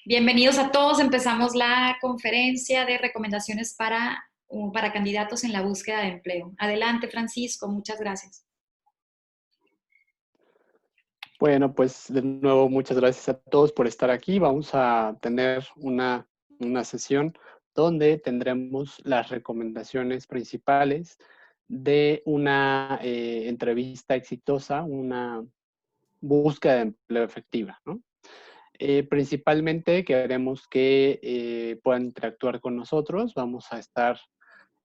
Bienvenidos a todos. Empezamos la conferencia de recomendaciones para candidatos en la búsqueda de empleo. Adelante, Francisco. Muchas gracias. Bueno, pues de nuevo muchas gracias a todos por estar aquí. Vamos a tener una sesión donde tendremos las recomendaciones principales de una entrevista exitosa, una búsqueda de empleo efectiva, ¿no? Principalmente queremos que puedan interactuar con nosotros. Vamos a estar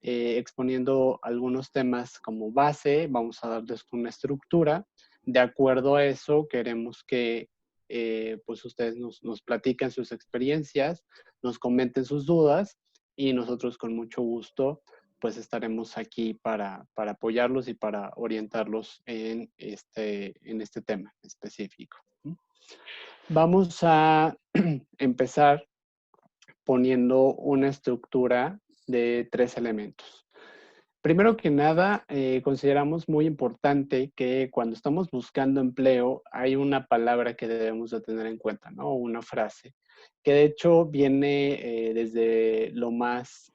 exponiendo algunos temas como base, vamos a darles una estructura. De acuerdo a eso, queremos que pues ustedes nos platiquen sus experiencias, nos comenten sus dudas y nosotros con mucho gusto pues estaremos aquí para apoyarlos y para orientarlos en este tema específico. Vamos a empezar poniendo una estructura de 3 elementos. Primero que nada, consideramos muy importante que cuando estamos buscando empleo hay una palabra que debemos de tener en cuenta, ¿no? Una frase, que de hecho viene desde lo más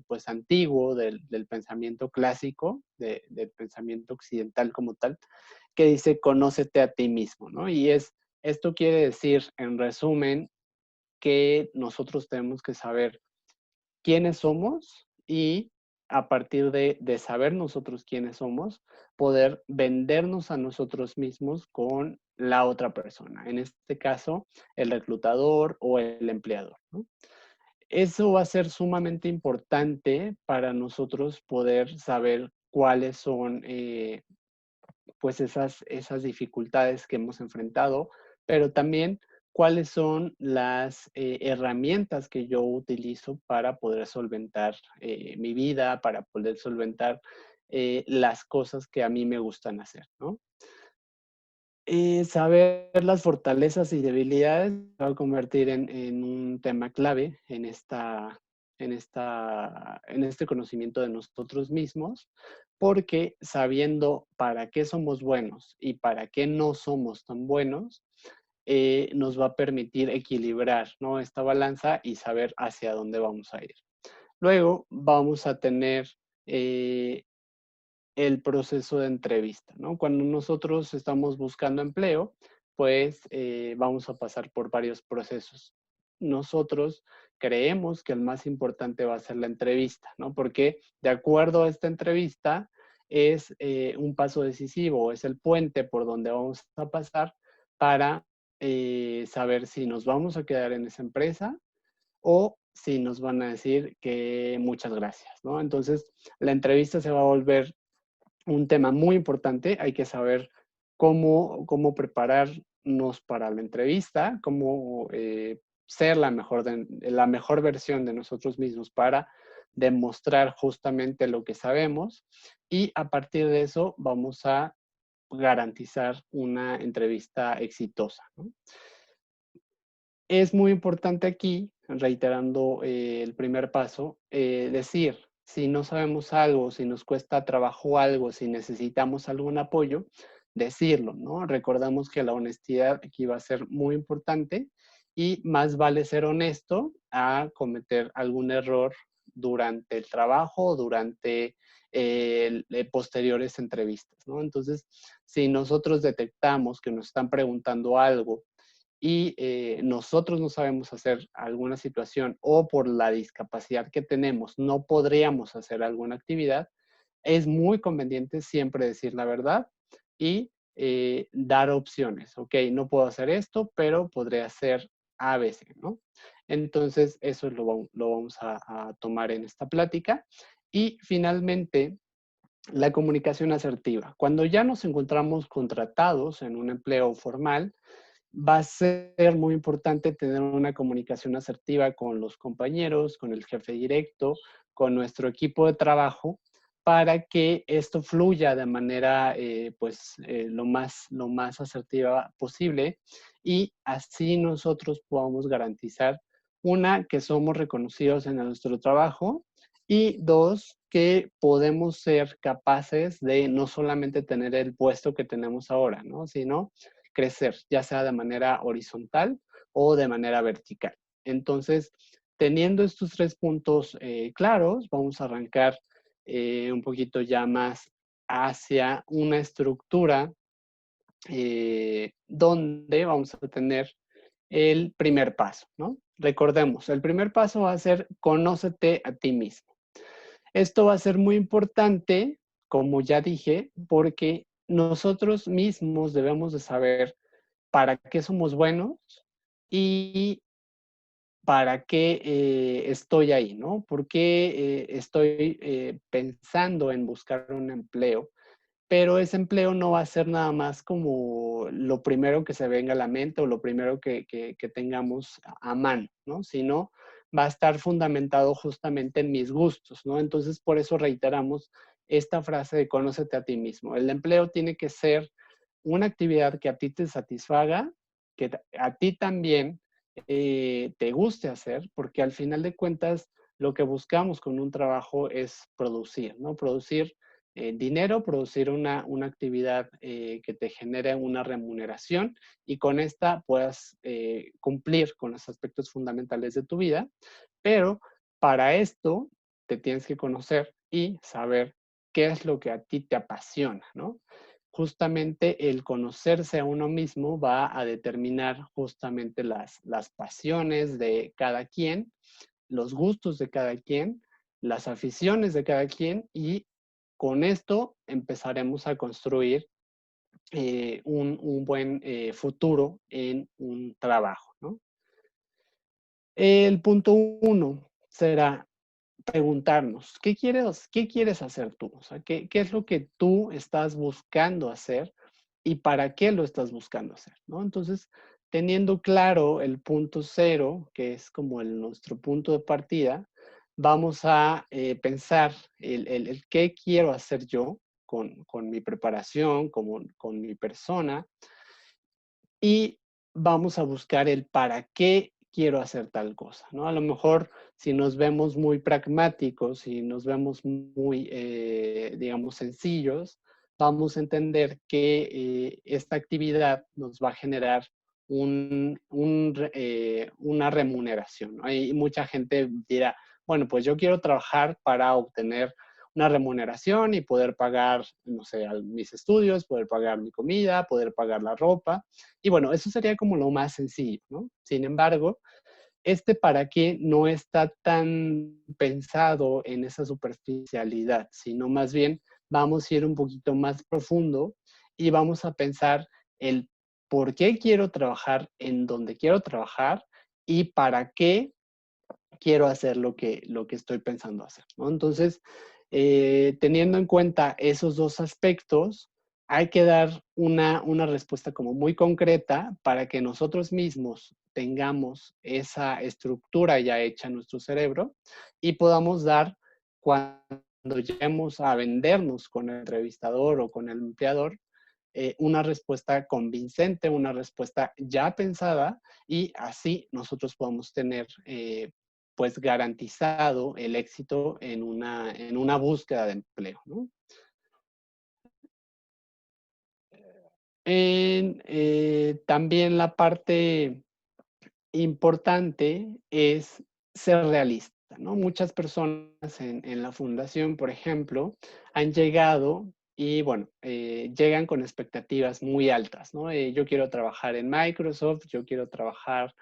pues antiguo del pensamiento clásico, del pensamiento occidental como tal, que dice conócete a ti mismo, ¿no? Esto quiere decir, en resumen, que nosotros tenemos que saber quiénes somos y a partir de saber nosotros quiénes somos, poder vendernos a nosotros mismos con la otra persona. En este caso, el reclutador o el empleador, ¿no? Eso va a ser sumamente importante para nosotros poder saber cuáles son pues esas dificultades que hemos enfrentado, pero también cuáles son las herramientas que yo utilizo para poder solventar mi vida, para poder solventar las cosas que a mí me gustan hacer, ¿no? Saber las fortalezas y debilidades va a convertir en un tema clave en este conocimiento de nosotros mismos, porque sabiendo para qué somos buenos y para qué no somos tan buenos, nos va a permitir equilibrar, ¿no? Esta balanza y saber hacia dónde vamos a ir. Luego vamos a tener el proceso de entrevista, ¿no? Cuando nosotros estamos buscando empleo, pues vamos a pasar por varios procesos. Nosotros creemos que el más importante va a ser la entrevista, ¿no? Porque de acuerdo a esta entrevista es un paso decisivo, es el puente por donde vamos a pasar para saber si nos vamos a quedar en esa empresa o si nos van a decir que muchas gracias, ¿no? Entonces, la entrevista se va a volver un tema muy importante. Hay que saber cómo prepararnos para la entrevista, cómo ser la mejor versión de nosotros mismos para demostrar justamente lo que sabemos y a partir de eso vamos a garantizar una entrevista exitosa, ¿no? Es muy importante aquí, reiterando el primer paso, decir, si no sabemos algo, si nos cuesta trabajo algo, si necesitamos algún apoyo, decirlo, ¿no? Recordamos que la honestidad aquí va a ser muy importante y más vale ser honesto a cometer algún error durante el trabajo, durante posteriores entrevistas, ¿no? Entonces, si nosotros detectamos que nos están preguntando algo y nosotros no sabemos hacer alguna situación o por la discapacidad que tenemos no podríamos hacer alguna actividad, es muy conveniente siempre decir la verdad y dar opciones. Ok, no puedo hacer esto, pero podría hacer ABC, ¿no? Entonces, eso lo vamos a tomar en esta plática. Y finalmente, la comunicación asertiva. Cuando ya nos encontramos contratados en un empleo formal, va a ser muy importante tener una comunicación asertiva con los compañeros, con el jefe directo, con nuestro equipo de trabajo, para que esto fluya de manera lo más asertiva posible y así nosotros podamos garantizar, una, que somos reconocidos en nuestro trabajo y dos, que podemos ser capaces de no solamente tener el puesto que tenemos ahora, ¿no? Sino crecer, ya sea de manera horizontal o de manera vertical. Entonces, teniendo estos 3 puntos claros, vamos a arrancar un poquito ya más hacia una estructura donde vamos a tener el primer paso, ¿no? Recordemos, el primer paso va a ser conócete a ti mismo. Esto va a ser muy importante, como ya dije, porque nosotros mismos debemos de saber para qué somos buenos y para qué estoy ahí, ¿no? ¿Por qué estoy pensando en buscar un empleo? Pero ese empleo no va a ser nada más como lo primero que se venga a la mente o lo primero que tengamos a mano, ¿no? Sino va a estar fundamentado justamente en mis gustos, ¿no? Entonces, por eso reiteramos esta frase de conócete a ti mismo. El empleo tiene que ser una actividad que a ti te satisfaga, que a ti también te guste hacer, porque al final de cuentas lo que buscamos con un trabajo es producir, ¿no? Producir dinero, producir una actividad que te genere una remuneración y con esta puedas cumplir con los aspectos fundamentales de tu vida. Pero para esto te tienes que conocer y saber qué es lo que a ti te apasiona, ¿no? Justamente el conocerse a uno mismo va a determinar justamente las pasiones de cada quien, los gustos de cada quien, las aficiones de cada quien y con esto empezaremos a construir un buen futuro en un trabajo, ¿no? El punto 1 será preguntarnos, qué quieres hacer tú? O sea, ¿qué es lo que tú estás buscando hacer y para qué lo estás buscando hacer, ¿no? Entonces, teniendo claro el punto 0, que es como nuestro punto de partida, vamos a pensar el qué quiero hacer yo con mi preparación, con mi persona, y vamos a buscar el para qué quiero hacer tal cosa, ¿no? A lo mejor si nos vemos muy pragmáticos, si nos vemos muy, digamos, sencillos, vamos a entender que esta actividad nos va a generar una remuneración, ¿no? Y mucha gente dirá, bueno, pues yo quiero trabajar para obtener una remuneración y poder pagar, no sé, mis estudios, poder pagar mi comida, poder pagar la ropa. Y bueno, eso sería como lo más sencillo, ¿no? Sin embargo, este para qué no está tan pensado en esa superficialidad, sino más bien vamos a ir un poquito más profundo y vamos a pensar el por qué quiero trabajar en donde quiero trabajar y para qué quiero hacer lo que estoy pensando hacer, ¿no? Entonces, teniendo en cuenta esos dos aspectos, hay que dar una respuesta como muy concreta para que nosotros mismos tengamos esa estructura ya hecha en nuestro cerebro y podamos dar cuando lleguemos a vendernos con el entrevistador o con el empleador, una respuesta convincente, una respuesta ya pensada y así nosotros podemos tener pues garantizado el éxito en una búsqueda de empleo, ¿no? También la parte importante es ser realista, ¿no? Muchas personas en la fundación, por ejemplo, han llegado y, bueno, llegan con expectativas muy altas, ¿no? Yo quiero trabajar en Microsoft, yo quiero trabajar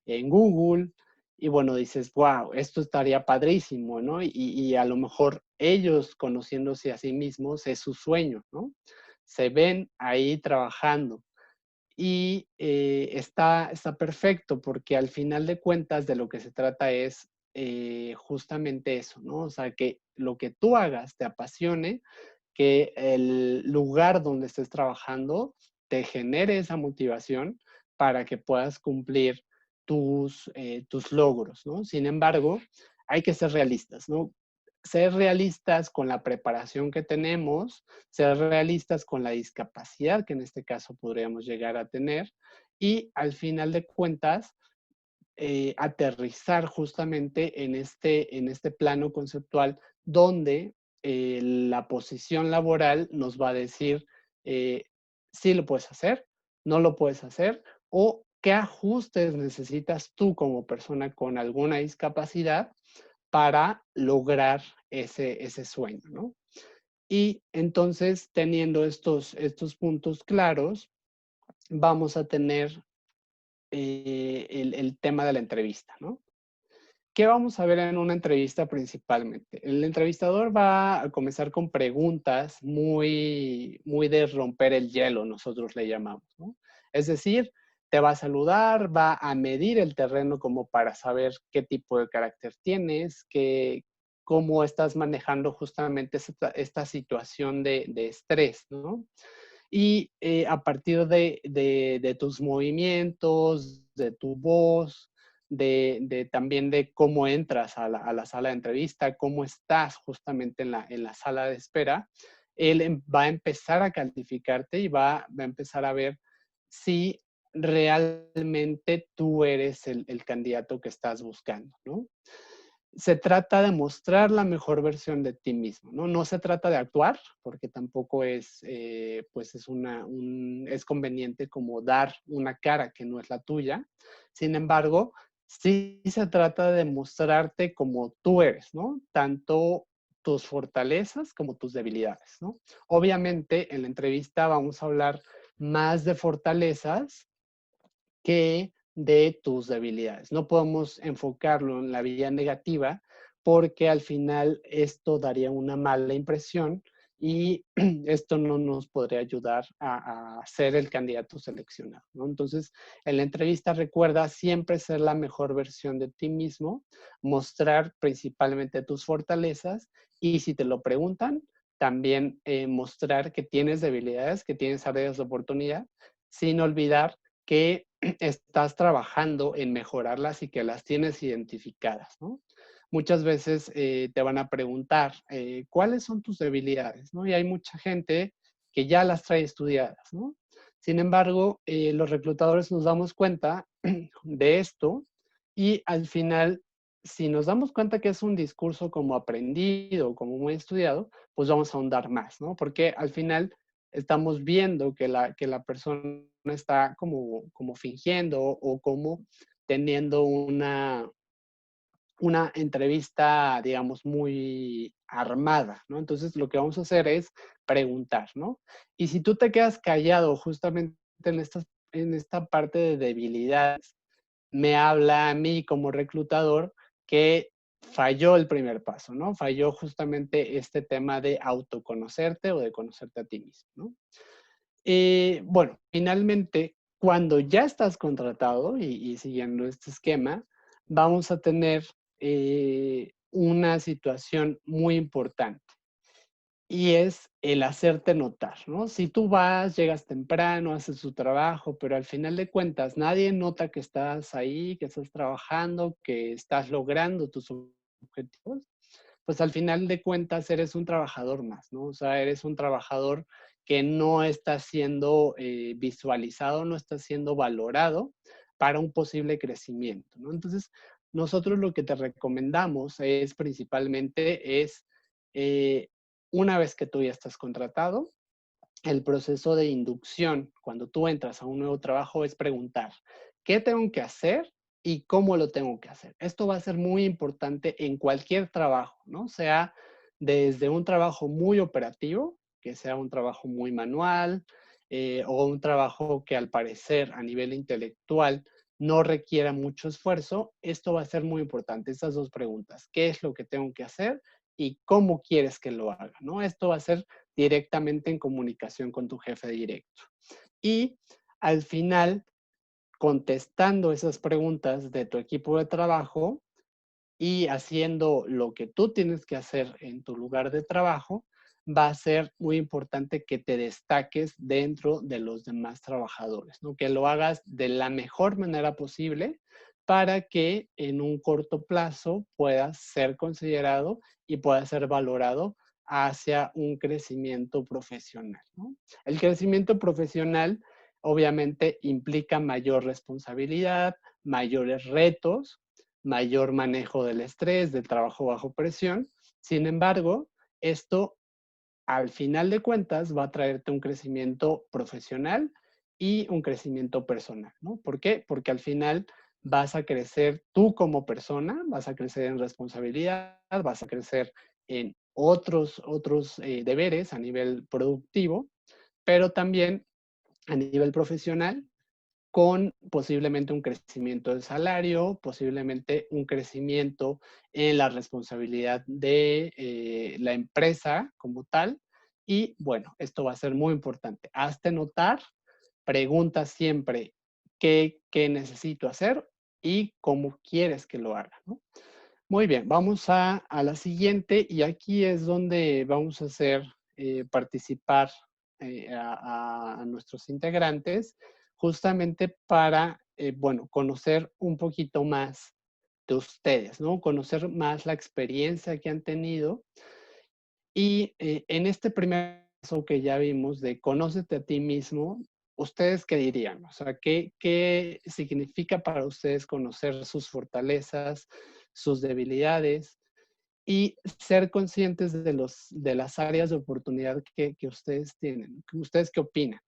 en Google, y bueno, dices, wow, esto estaría padrísimo, ¿no? Y a lo mejor ellos conociéndose a sí mismos es su sueño, ¿no? Se ven ahí trabajando y está perfecto porque al final de cuentas de lo que se trata es justamente eso, ¿no? O sea, que lo que tú hagas te apasione, que el lugar donde estés trabajando te genere esa motivación para que puedas cumplir tus logros, ¿no? Sin embargo, hay que ser realistas, ¿no? Ser realistas con la preparación que tenemos, ser realistas con la discapacidad que en este caso podríamos llegar a tener y al final de cuentas aterrizar justamente en este plano conceptual donde la posición laboral nos va a decir eh, si lo puedes hacer, no lo puedes hacer o qué ajustes necesitas tú como persona con alguna discapacidad para lograr ese sueño, ¿no? Y entonces, teniendo estos puntos claros, vamos a tener el tema de la entrevista, ¿no? ¿Qué vamos a ver en una entrevista principalmente? El entrevistador va a comenzar con preguntas muy de romper el hielo, nosotros le llamamos, ¿no? Es decir, te va a saludar, va a medir el terreno como para saber qué tipo de carácter tienes, cómo estás manejando justamente esta situación de estrés, ¿no? Y a partir de tus movimientos, de tu voz, también de cómo entras a la sala de entrevista, cómo estás justamente en la sala de espera, él va a empezar a calificarte y va a empezar a ver si realmente tú eres el candidato que estás buscando, ¿no? Se trata de mostrar la mejor versión de ti mismo, ¿no? No se trata de actuar, porque tampoco es, pues es conveniente como dar una cara que no es la tuya. Sin embargo, sí se trata de mostrarte como tú eres, ¿no? Tanto tus fortalezas como tus debilidades, ¿no? Obviamente, en la entrevista vamos a hablar más de fortalezas que de tus debilidades. No podemos enfocarlo en la vía negativa porque al final esto daría una mala impresión y esto no nos podría ayudar a ser el candidato seleccionado, ¿no? Entonces, en la entrevista recuerda siempre ser la mejor versión de ti mismo, mostrar principalmente tus fortalezas y si te lo preguntan, también mostrar que tienes debilidades, que tienes áreas de oportunidad, sin olvidar que estás trabajando en mejorarlas y que las tienes identificadas, ¿no? Muchas veces te van a preguntar, ¿cuáles son tus debilidades? ¿No? Y hay mucha gente que ya las trae estudiadas, ¿no? Sin embargo, los reclutadores nos damos cuenta de esto y al final, si nos damos cuenta que es un discurso como aprendido, como muy estudiado, pues vamos a ahondar más, ¿no? Porque al final estamos viendo que la persona está como fingiendo o como teniendo una entrevista, digamos, muy armada, ¿no? Entonces, lo que vamos a hacer es preguntar, ¿no? Y si tú te quedas callado justamente en esta parte de debilidades, me habla a mí como reclutador que falló el primer paso, ¿no? Falló justamente este tema de autoconocerte o de conocerte a ti mismo, ¿no? Bueno, finalmente, cuando ya estás contratado y siguiendo este esquema, vamos a tener una situación muy importante y es el hacerte notar, ¿no? Si tú vas, llegas temprano, haces tu trabajo, pero al final de cuentas nadie nota que estás ahí, que estás trabajando, que estás logrando tus objetivos, pues al final de cuentas eres un trabajador más, ¿no? O sea, eres un trabajador que no está siendo visualizado, no está siendo valorado para un posible crecimiento, ¿no? Entonces, nosotros lo que te recomendamos es principalmente eh, una vez que tú ya estás contratado, el proceso de inducción, cuando tú entras a un nuevo trabajo, es preguntar, ¿qué tengo que hacer y cómo lo tengo que hacer? Esto va a ser muy importante en cualquier trabajo, ¿no? Sea desde un trabajo muy operativo, que sea un trabajo muy manual, o un trabajo que al parecer a nivel intelectual no requiera mucho esfuerzo, esto va a ser muy importante. Estas dos preguntas, ¿qué es lo que tengo que hacer y cómo quieres que lo haga? ¿No? Esto va a ser directamente en comunicación con tu jefe directo. Y al final, contestando esas preguntas de tu equipo de trabajo y haciendo lo que tú tienes que hacer en tu lugar de trabajo, va a ser muy importante que te destaques dentro de los demás trabajadores, ¿no? Que lo hagas de la mejor manera posible para que en un corto plazo puedas ser considerado y puedas ser valorado hacia un crecimiento profesional, ¿no? El crecimiento profesional obviamente implica mayor responsabilidad, mayores retos, mayor manejo del estrés, del trabajo bajo presión. Sin embargo, esto al final de cuentas va a traerte un crecimiento profesional y un crecimiento personal, ¿no? ¿Por qué? Porque al final vas a crecer tú como persona, vas a crecer en responsabilidad, vas a crecer en otros deberes a nivel productivo, pero también a nivel profesional con posiblemente un crecimiento del salario, posiblemente un crecimiento en la responsabilidad de la empresa como tal. Y bueno, esto va a ser muy importante. Hazte notar, pregunta siempre qué necesito hacer y cómo quieres que lo haga, ¿no? Muy bien, vamos a la siguiente y aquí es donde vamos a hacer participar a nuestros integrantes justamente para, bueno, conocer un poquito más de ustedes, ¿no? Conocer más la experiencia que han tenido y en este primer caso que ya vimos de conócete a ti mismo, ¿ustedes qué dirían? O sea, ¿qué significa para ustedes conocer sus fortalezas, sus debilidades y ser conscientes de las áreas de oportunidad que ustedes tienen? ¿Ustedes qué opinan?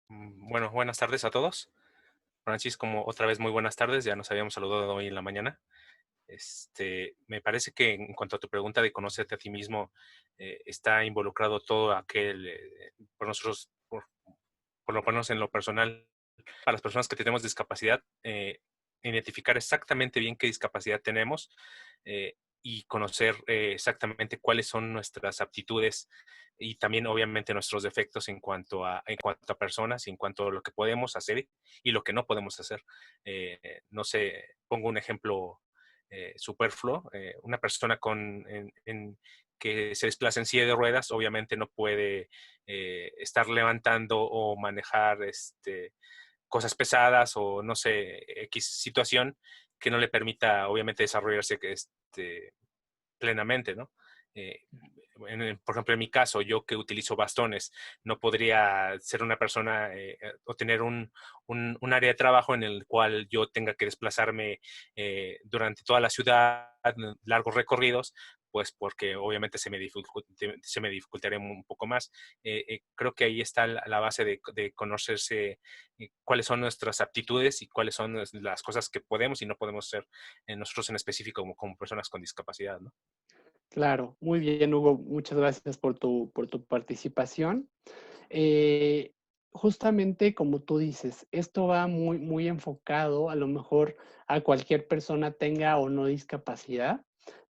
Bueno, buenas tardes a todos. Francis, como otra vez muy buenas tardes, ya nos habíamos saludado hoy en la mañana. Me parece que en cuanto a tu pregunta de conocerte a ti mismo, está involucrado todo aquel, por nosotros, por lo menos en lo personal, para las personas que tenemos discapacidad, identificar exactamente bien qué discapacidad tenemos y conocer exactamente cuáles son nuestras aptitudes y también obviamente nuestros defectos en cuanto a personas y en cuanto a lo que podemos hacer y lo que no podemos hacer. No sé, pongo un ejemplo superfluo. Una persona que se desplaza en silla de ruedas obviamente no puede estar levantando o manejar cosas pesadas o no sé, X situación que no le permita obviamente desarrollarse plenamente, ¿no? Eh, por ejemplo, en mi caso, yo que utilizo bastones, no podría ser una persona o tener un área de trabajo en el cual yo tenga que desplazarme durante toda la ciudad, largos recorridos, pues porque obviamente se me dificultaría un poco más. Creo que ahí está la base de conocerse cuáles son nuestras aptitudes y cuáles son las cosas que podemos y no podemos hacer nosotros en específico como personas con discapacidad, ¿no? Claro, muy bien, Hugo. Muchas gracias por tu participación. Eh, Justamente como tú dices, esto va muy enfocado a lo mejor a cualquier persona tenga o no discapacidad,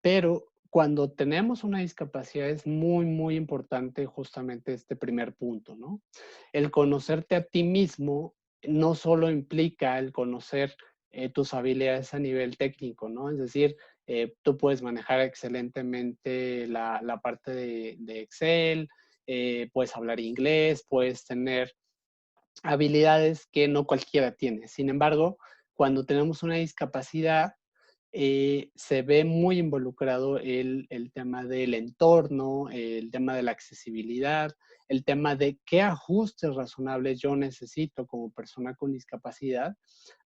pero cuando tenemos una discapacidad es muy importante justamente este primer punto, ¿no? El conocerte a ti mismo no solo implica el conocer tus habilidades a nivel técnico, ¿no? Es decir, tú puedes manejar excelentemente la parte de Excel, puedes hablar inglés, puedes tener habilidades que no cualquiera tiene. Sin embargo, cuando tenemos una discapacidad, se ve muy involucrado el tema del entorno, el tema de la accesibilidad, el tema de qué ajustes razonables yo necesito como persona con discapacidad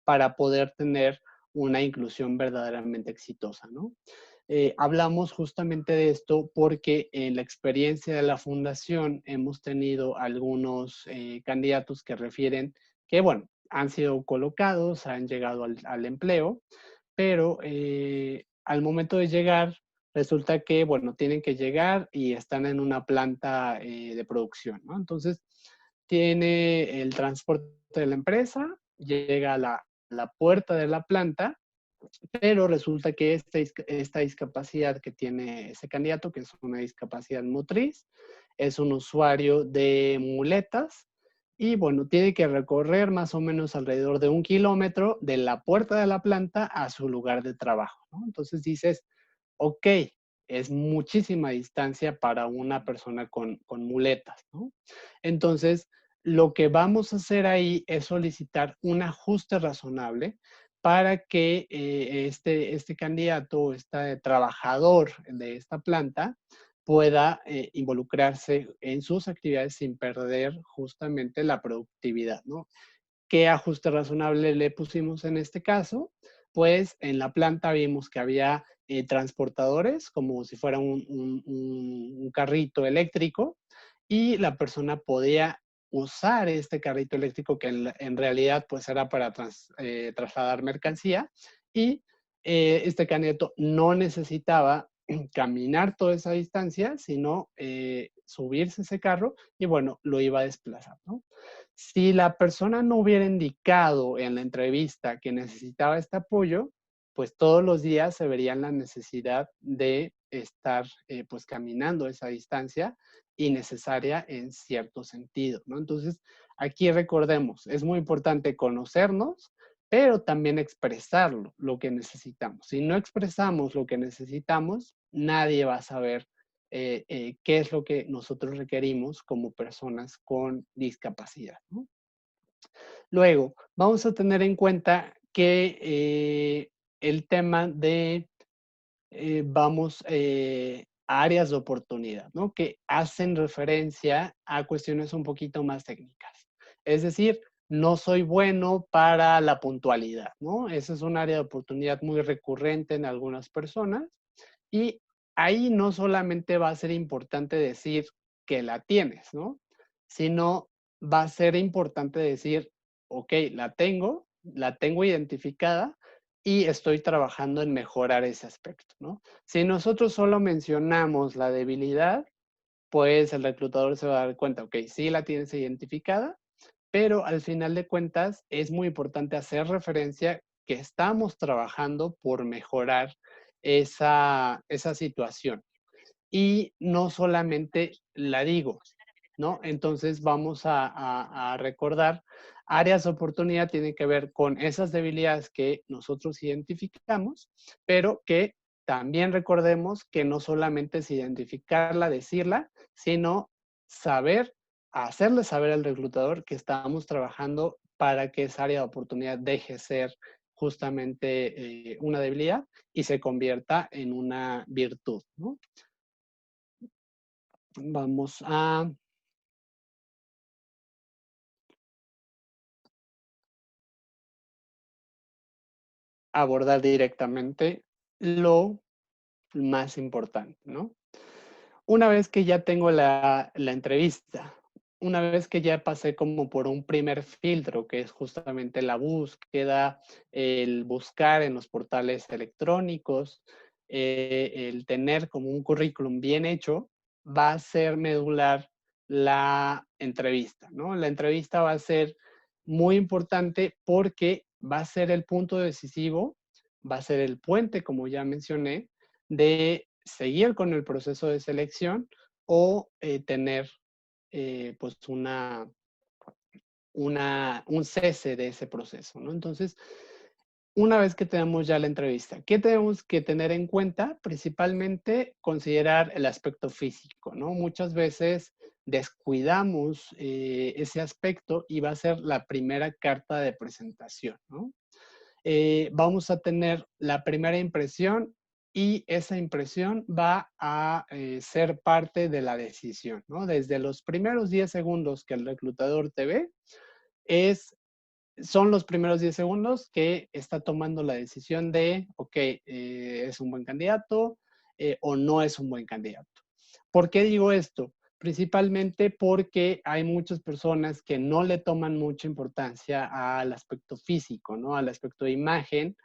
para poder tener una inclusión verdaderamente exitosa, ¿no? Hablamos justamente de esto porque en la experiencia de la fundación hemos tenido algunos candidatos que refieren que, bueno, han sido colocados, han llegado al empleo, pero al momento de llegar, resulta que, bueno, tienen que llegar y están en una planta de producción, ¿no? Entonces, tiene el transporte de la empresa, llega a la puerta de la planta, pero resulta que esta discapacidad que tiene ese candidato, que es una discapacidad motriz, es un usuario de muletas y bueno, tiene que recorrer más o menos alrededor de 1 kilómetro de la puerta de la planta a su lugar de trabajo, ¿no? Entonces dices, ok, es muchísima distancia para una persona con muletas, ¿no? Entonces, lo que vamos a hacer ahí es solicitar un ajuste razonable para que este candidato, este trabajador de esta planta, pueda involucrarse en sus actividades sin perder justamente la productividad, ¿no? ¿Qué ajuste razonable le pusimos en este caso? pues en la planta vimos que había transportadores, como si fuera un carrito eléctrico, y la persona podía usar este carrito eléctrico que en realidad pues era para trasladar mercancía, y este candidato no necesitaba caminar toda esa distancia, sino subirse ese carro y bueno, lo iba a desplazar, ¿no? Si la persona no hubiera indicado en la entrevista que necesitaba este apoyo, pues todos los días se verían la necesidad de estar pues caminando esa distancia innecesaria en cierto sentido, ¿no? Entonces, aquí recordemos, es muy importante conocernos, pero también expresarlo, lo que necesitamos. Si no expresamos lo que necesitamos, nadie va a saber qué es lo que nosotros requerimos como personas con discapacidad, ¿no? Luego, vamos a tener en cuenta que el tema de, áreas de oportunidad, ¿no? Que hacen referencia a cuestiones un poquito más técnicas. Es decir, no soy bueno para la puntualidad, ¿no? Ese es un área de oportunidad muy recurrente en algunas personas y ahí no solamente va a ser importante decir que la tienes, ¿no? Sino va a ser importante decir, ok, la tengo identificada y estoy trabajando en mejorar ese aspecto, ¿no? Si nosotros solo mencionamos la debilidad, pues el reclutador se va a dar cuenta, ok, sí la tienes identificada, pero al final de cuentas es muy importante hacer referencia que estamos trabajando por mejorar esa situación. Y no solamente la digo, ¿no? Entonces vamos a recordar, áreas de oportunidad tienen que ver con esas debilidades que nosotros identificamos, pero que también recordemos que no solamente es identificarla, decirla, sino saber, hacerle saber al reclutador que estamos trabajando para que esa área de oportunidad deje ser justamente una debilidad y se convierta en una virtud, ¿no? Vamos a abordar directamente lo más importante, ¿no? Una vez que ya tengo la entrevista, una vez que ya pasé como por un primer filtro, que es justamente la búsqueda, el buscar en los portales electrónicos, el tener como un currículum bien hecho, va a ser medular la entrevista, ¿no? La entrevista va a ser muy importante porque va a ser el punto decisivo, va a ser el puente, como ya mencioné, de seguir con el proceso de selección o tener pues un cese de ese proceso, ¿no? Entonces, una vez que tenemos ya la entrevista, ¿qué tenemos que tener en cuenta? Principalmente considerar el aspecto físico, ¿no? Muchas veces descuidamos ese aspecto y va a ser la primera carta de presentación, ¿no? Vamos a tener la primera impresión y esa impresión va a ser parte de la decisión, ¿no? Desde los primeros 10 segundos que el reclutador te ve, son los primeros 10 segundos que está tomando la decisión de, ok, es un buen candidato o no es un buen candidato. ¿Por qué digo esto? Principalmente porque hay muchas personas que no le toman mucha importancia al aspecto físico, ¿no? Al aspecto de imagen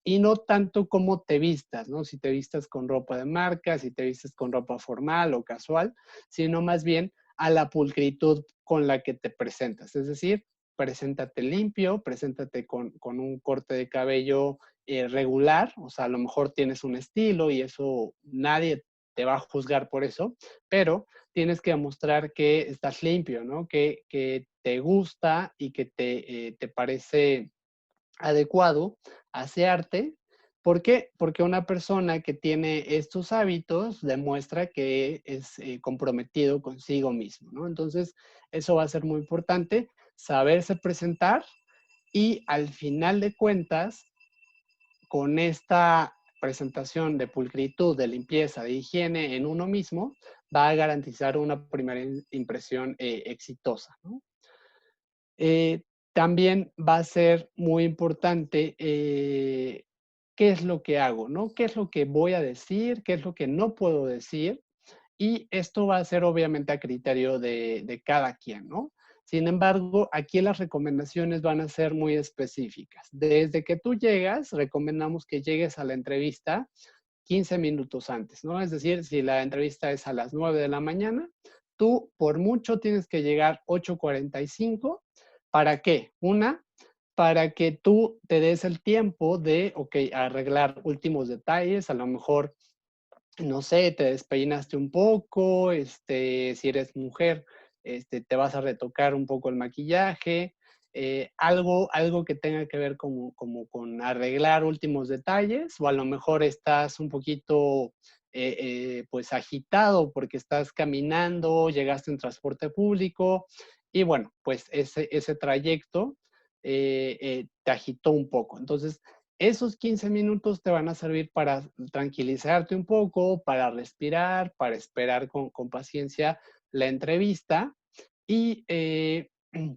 y no tanto cómo te vistas, ¿no? Si te vistas con ropa de marca, si te vistes con ropa formal o casual, sino más bien a la pulcritud con la que te presentas. Es decir, preséntate limpio, preséntate con un corte de cabello regular, o sea, a lo mejor tienes un estilo y eso nadie te va a juzgar por eso, pero tienes que demostrar que estás limpio, ¿no? Que te gusta y que te parece adecuado asearte. ¿Por qué? Porque una persona que tiene estos hábitos demuestra que es comprometido consigo mismo, ¿no? Entonces, eso va a ser muy importante, saberse presentar y al final de cuentas, con esta presentación de pulcritud, de limpieza, de higiene en uno mismo, va a garantizar una primera impresión exitosa, ¿no? Eh, también va a ser muy importante qué es lo que hago, ¿no? ¿Qué es lo que voy a decir? ¿Qué es lo que no puedo decir? Y esto va a ser obviamente a criterio de cada quien, ¿no? Sin embargo, aquí las recomendaciones van a ser muy específicas. Desde que tú llegas, recomendamos que llegues a la entrevista 15 minutos antes, ¿no? Es decir, si la entrevista es a las 9 de la mañana, tú por mucho tienes que llegar 8:45. ¿Para qué? Para que tú te des el tiempo de, ok, arreglar últimos detalles, a lo mejor no sé, te despeinaste un poco, si eres mujer, te vas a retocar un poco el maquillaje, algo que tenga que ver como con arreglar últimos detalles, o a lo mejor estás un poquito, pues, agitado porque estás caminando, llegaste en transporte público, y bueno, pues ese trayecto te agitó un poco. Entonces, esos 15 minutos te van a servir para tranquilizarte un poco, para respirar, para esperar con paciencia la entrevista y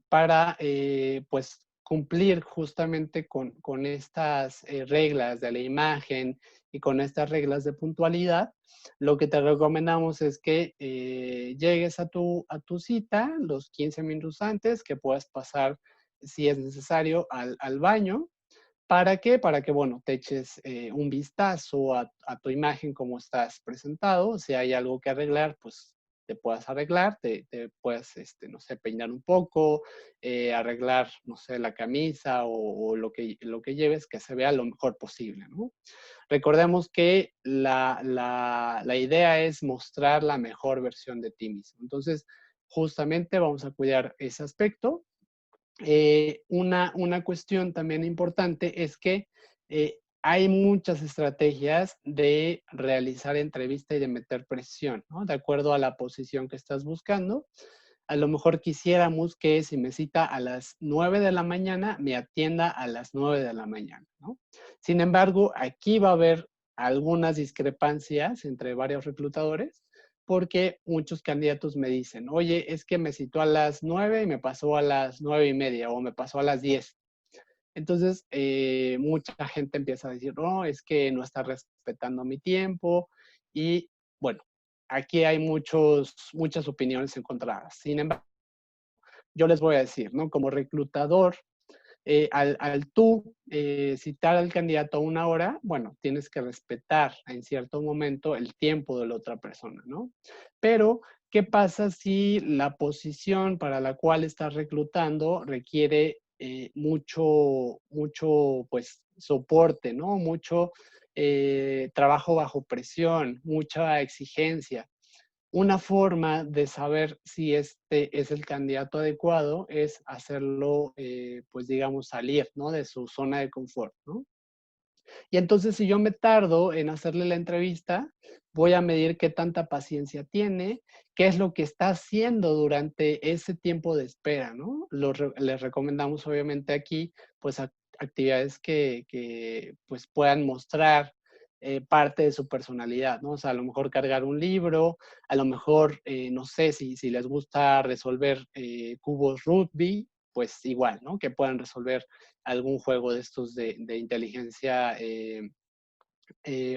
para pues cumplir justamente con estas reglas de la imagen y con estas reglas de puntualidad. Lo que te recomendamos es que llegues a tu cita los 15 minutos antes, que puedas pasar, si es necesario, al baño. ¿Para qué? Para que, bueno, te eches un vistazo a tu imagen, cómo estás presentado. Si hay algo que arreglar, pues te puedas arreglar, te puedas, no sé, peinar un poco, arreglar, no sé, la camisa o lo que lleves, que se vea lo mejor posible, ¿no? Recordemos que la idea es mostrar la mejor versión de ti mismo. Entonces, justamente vamos a cuidar ese aspecto. Una cuestión también importante es que hay muchas estrategias de realizar entrevista y de meter presión, ¿no? De acuerdo a la posición que estás buscando. A lo mejor quisiéramos que si me cita a las 9 de la mañana, me atienda a las 9 de la mañana, ¿no? Sin embargo, aquí va a haber algunas discrepancias entre varios reclutadores porque muchos candidatos me dicen, oye, es que me citó a las 9 y me pasó a las 9:30 o me pasó a las 10. Entonces, mucha gente empieza a decir, no, es que no está respetando mi tiempo y bueno, aquí hay muchas opiniones encontradas. Sin embargo, yo les voy a decir, ¿no? Como reclutador, al tú citar al candidato a una hora, bueno, tienes que respetar en cierto momento el tiempo de la otra persona, ¿no? Pero, ¿qué pasa si la posición para la cual estás reclutando requiere mucho, pues, soporte, ¿no? Mucho trabajo bajo presión, mucha exigencia. Una forma de saber si este es el candidato adecuado es hacerlo, pues digamos, salir, ¿no? De su zona de confort, ¿no? Y entonces, si yo me tardo en hacerle la entrevista, voy a medir qué tanta paciencia tiene, qué es lo que está haciendo durante ese tiempo de espera, ¿no? Les recomendamos, obviamente, aquí, pues, actividades que pues, puedan mostrar parte de su personalidad, ¿no? O sea, a lo mejor cargar un libro, a lo mejor, no sé, si les gusta resolver cubos rugby, pues igual, ¿no? Que puedan resolver algún juego de estos de inteligencia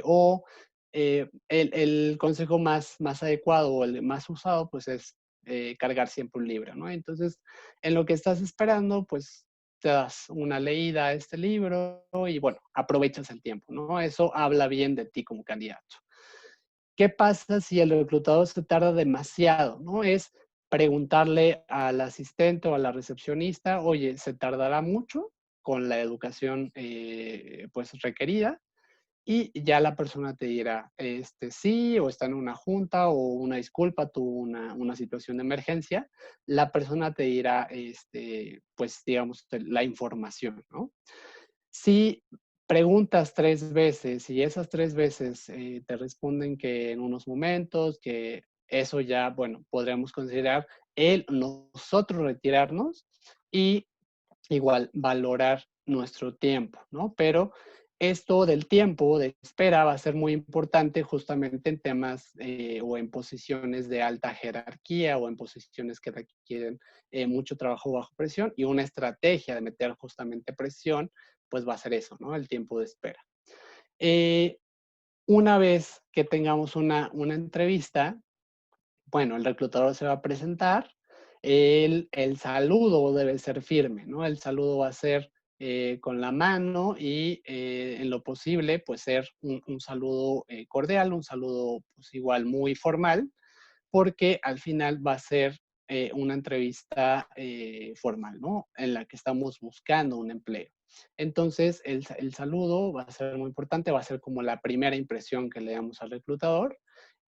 o el consejo más adecuado o el más usado, pues es cargar siempre un libro, ¿no? Entonces, en lo que estás esperando, pues te das una leída a este libro y bueno, aprovechas el tiempo, ¿no? Eso habla bien de ti como candidato. ¿Qué pasa si el reclutador se tarda demasiado? ¿No? Es preguntarle al asistente o a la recepcionista, oye, ¿se tardará mucho con la educación pues requerida? Y ya la persona te dirá, sí, o está en una junta, o una disculpa, tuvo una situación de emergencia. La persona te dirá, pues, digamos, la información, ¿no? Si preguntas 3 veces y esas 3 veces, te responden que en unos momentos, que eso ya, bueno, podríamos considerar nosotros retirarnos y igual valorar nuestro tiempo, ¿no? Pero esto del tiempo de espera va a ser muy importante justamente en temas o en posiciones de alta jerarquía o en posiciones que requieren mucho trabajo bajo presión y una estrategia de meter justamente presión, pues va a ser eso, ¿no? El tiempo de espera. Una vez que tengamos una entrevista, bueno, el reclutador se va a presentar, el saludo debe ser firme, ¿no? El saludo va a ser con la mano y en lo posible, pues ser un saludo cordial, un saludo pues igual muy formal, porque al final va a ser una entrevista formal, ¿no? En la que estamos buscando un empleo. Entonces, el saludo va a ser muy importante, va a ser como la primera impresión que le damos al reclutador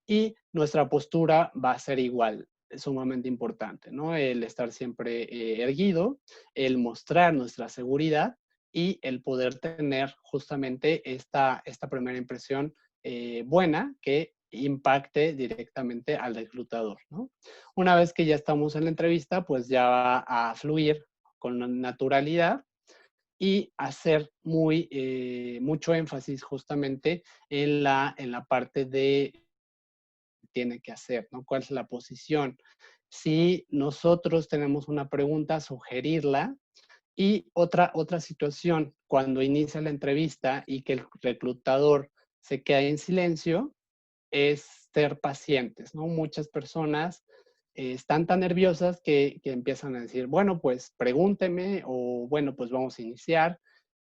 y nuestra postura va a ser igual, es sumamente importante, ¿no? El estar siempre erguido, el mostrar nuestra seguridad y el poder tener justamente esta primera impresión buena que impacte directamente al reclutador, ¿no? Una vez que ya estamos en la entrevista, pues ya va a fluir con naturalidad y hacer mucho énfasis justamente en la parte de tiene que hacer, ¿no? ¿Cuál es la posición? Si nosotros tenemos una pregunta, sugerirla. Y otra situación, cuando inicia la entrevista y que el reclutador se queda en silencio, es ser pacientes, ¿no? Muchas personas están tan nerviosas que empiezan a decir, bueno, pues pregúnteme o bueno, pues vamos a iniciar.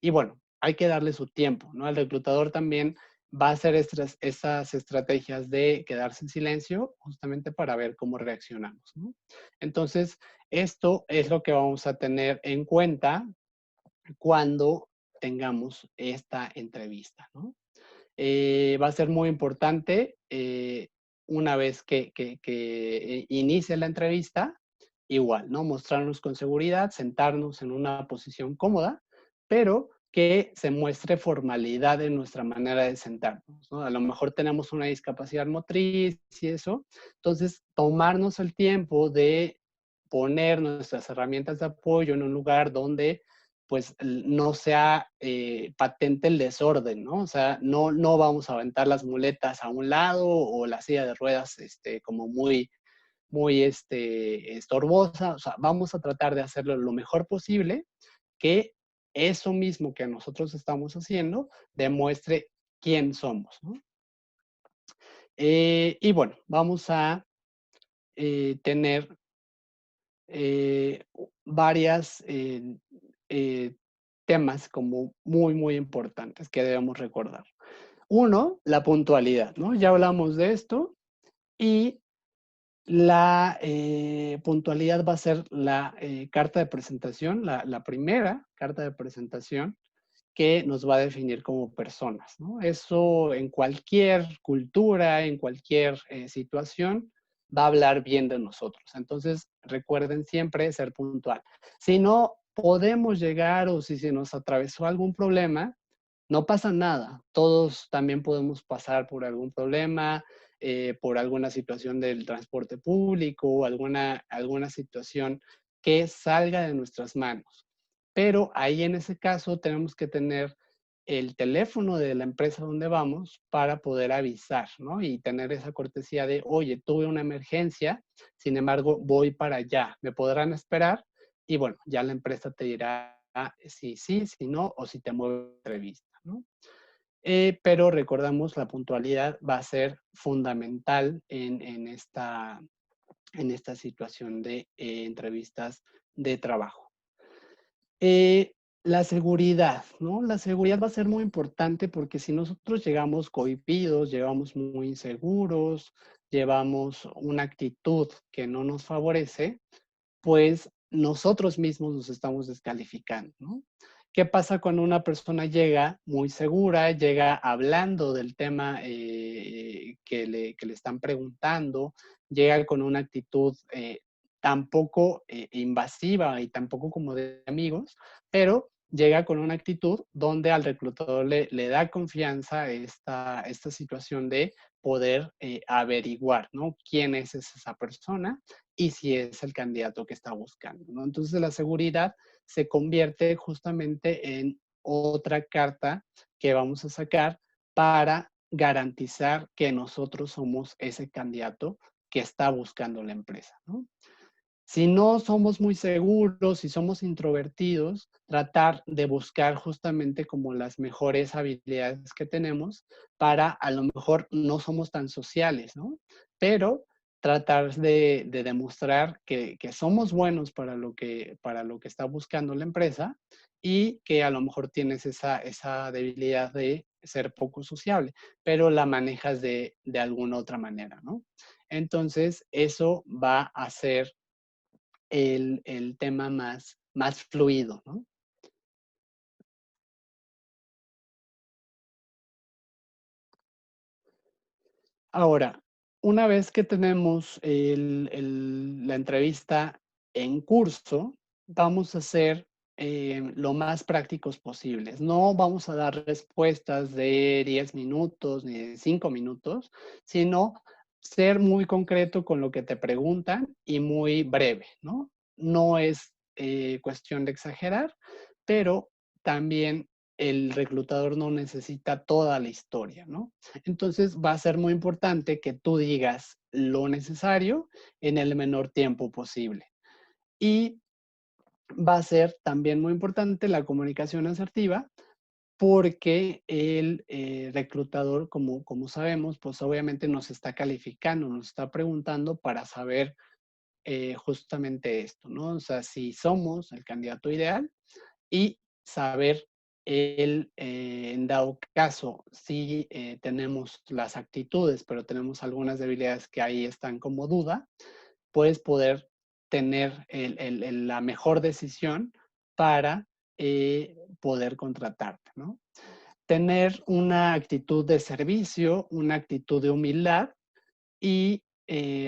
Y bueno, hay que darle su tiempo, ¿no? El reclutador también va a hacer esas estrategias de quedarse en silencio justamente para ver cómo reaccionamos, ¿no? Entonces, esto es lo que vamos a tener en cuenta cuando tengamos esta entrevista, ¿no? Va a ser muy importante una vez que inicie la entrevista, igual, ¿no? Mostrarnos con seguridad, sentarnos en una posición cómoda, pero que se muestre formalidad en nuestra manera de sentarnos, ¿no? A lo mejor tenemos una discapacidad motriz y eso, entonces tomarnos el tiempo de poner nuestras herramientas de apoyo en un lugar donde pues no sea patente el desorden, ¿no? O sea, no vamos a aventar las muletas a un lado o la silla de ruedas como muy estorbosa. O sea, vamos a tratar de hacerlo lo mejor posible, que eso mismo que nosotros estamos haciendo demuestre quién somos, ¿no? Y bueno, vamos a tener varias temas como muy importantes que debemos recordar. Uno, la puntualidad, ¿no? Ya hablamos de esto y la puntualidad va a ser la carta de presentación, la primera carta de presentación que nos va a definir como personas, ¿no? Eso en cualquier cultura, en cualquier situación, va a hablar bien de nosotros. Entonces, recuerden siempre ser puntual. Si no podemos llegar o si se nos atravesó algún problema, no pasa nada. Todos también podemos pasar por algún problema, por alguna situación del transporte público, alguna situación que salga de nuestras manos. Pero ahí en ese caso tenemos que tener el teléfono de la empresa donde vamos para poder avisar, ¿no? Y tener esa cortesía de, oye, tuve una emergencia, sin embargo, voy para allá, ¿me podrán esperar? Y bueno, ya la empresa te dirá si sí, si no, o si te mueve la entrevista, ¿no? Pero recordamos, la puntualidad va a ser fundamental en esta situación de entrevistas de trabajo. La seguridad, ¿no? La seguridad va a ser muy importante porque si nosotros llegamos cohibidos, llegamos muy inseguros, llevamos una actitud que no nos favorece, pues nosotros mismos nos estamos descalificando, ¿no? ¿Qué pasa cuando una persona llega muy segura, llega hablando del tema que le están preguntando, llega con una actitud tampoco invasiva y tampoco como de amigos, pero llega con una actitud donde al reclutador le da confianza esta situación de poder averiguar, ¿no? ¿Quién es esa persona? Y si es el candidato que está buscando, ¿no? Entonces la seguridad se convierte justamente en otra carta que vamos a sacar para garantizar que nosotros somos ese candidato que está buscando la empresa, ¿no? Si no somos muy seguros, si somos introvertidos, tratar de buscar justamente como las mejores habilidades que tenemos para, a lo mejor no somos tan sociales, ¿no? Pero tratar de demostrar que somos buenos para lo que está buscando la empresa y que a lo mejor tienes esa debilidad de ser poco sociable, pero la manejas de alguna otra manera, ¿no? Entonces, eso va a ser el tema más fluido, ¿no? Ahora, una vez que tenemos la entrevista en curso, vamos a ser lo más prácticos posibles. No vamos a dar respuestas de 10 minutos ni de 5 minutos, sino ser muy concreto con lo que te preguntan y muy breve, ¿no? No es cuestión de exagerar, pero también el reclutador no necesita toda la historia, ¿no? Entonces va a ser muy importante que tú digas lo necesario en el menor tiempo posible. Y va a ser también muy importante la comunicación asertiva porque el reclutador, como sabemos, pues obviamente nos está calificando, nos está preguntando para saber justamente esto, ¿no? O sea, si somos el candidato ideal y saber en dado caso, si tenemos las actitudes, pero tenemos algunas debilidades que ahí están como duda, puedes poder tener la mejor decisión para poder contratarte, ¿no? Tener una actitud de servicio, una actitud de humildad y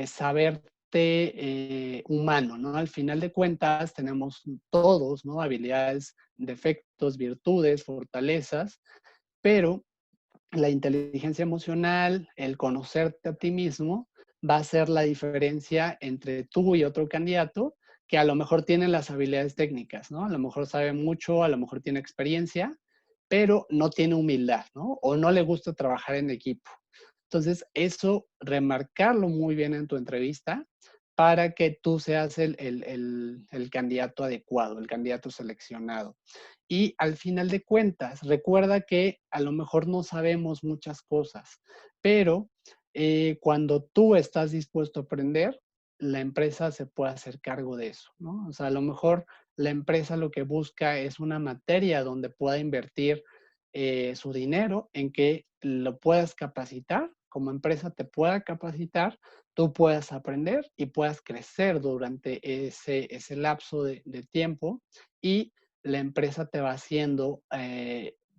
saberte humano, ¿no? Al final de cuentas tenemos todos, ¿no? Habilidades, defectos, virtudes, fortalezas, pero la inteligencia emocional, el conocerte a ti mismo, va a ser la diferencia entre tú y otro candidato que a lo mejor tiene las habilidades técnicas, ¿no? A lo mejor sabe mucho, a lo mejor tiene experiencia, pero no tiene humildad, ¿no? O no le gusta trabajar en equipo. Entonces, eso, remarcarlo muy bien en tu entrevista para que tú seas el candidato adecuado, el candidato seleccionado. Y al final de cuentas, recuerda que a lo mejor no sabemos muchas cosas, pero cuando tú estás dispuesto a aprender, la empresa se puede hacer cargo de eso, ¿no? O sea, a lo mejor la empresa lo que busca es una materia donde pueda invertir su dinero en que lo puedas capacitar, como empresa te pueda capacitar, tú puedas aprender y puedas crecer durante ese lapso de tiempo y la empresa te va haciendo,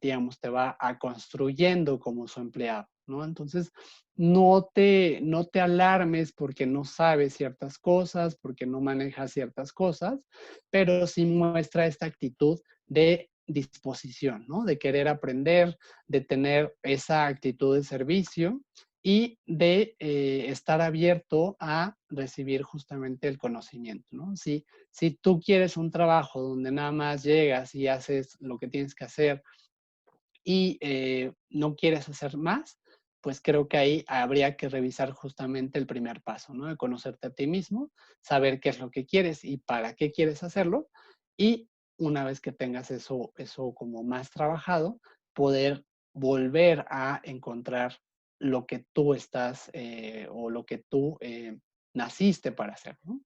digamos, te va a construyendo como su empleado, ¿no? Entonces, no te alarmes porque no sabes ciertas cosas, porque no manejas ciertas cosas, pero sí muestra esta actitud de disposición, ¿no? De querer aprender, de tener esa actitud de servicio y de estar abierto a recibir justamente el conocimiento, ¿no? Si tú quieres un trabajo donde nada más llegas y haces lo que tienes que hacer y no quieres hacer más, pues creo que ahí habría que revisar justamente el primer paso, ¿no? De conocerte a ti mismo, saber qué es lo que quieres y para qué quieres hacerlo. Y una vez que tengas eso como más trabajado, poder volver a encontrar lo que tú estás o lo que tú naciste para hacer, ¿no?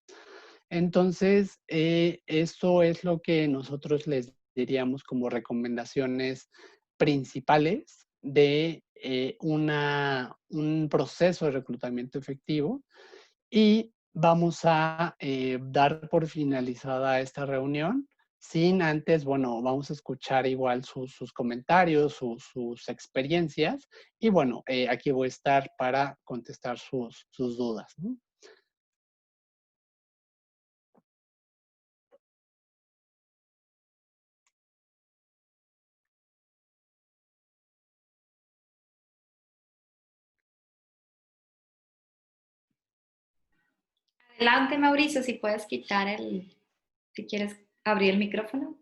Entonces, eso es lo que nosotros les diríamos como recomendaciones principales de un proceso de reclutamiento efectivo y vamos a dar por finalizada esta reunión sin antes, bueno, vamos a escuchar igual sus comentarios, sus experiencias y bueno, aquí voy a estar para contestar sus dudas, ¿no? Adelante, Mauricio, si puedes si quieres abrir el micrófono.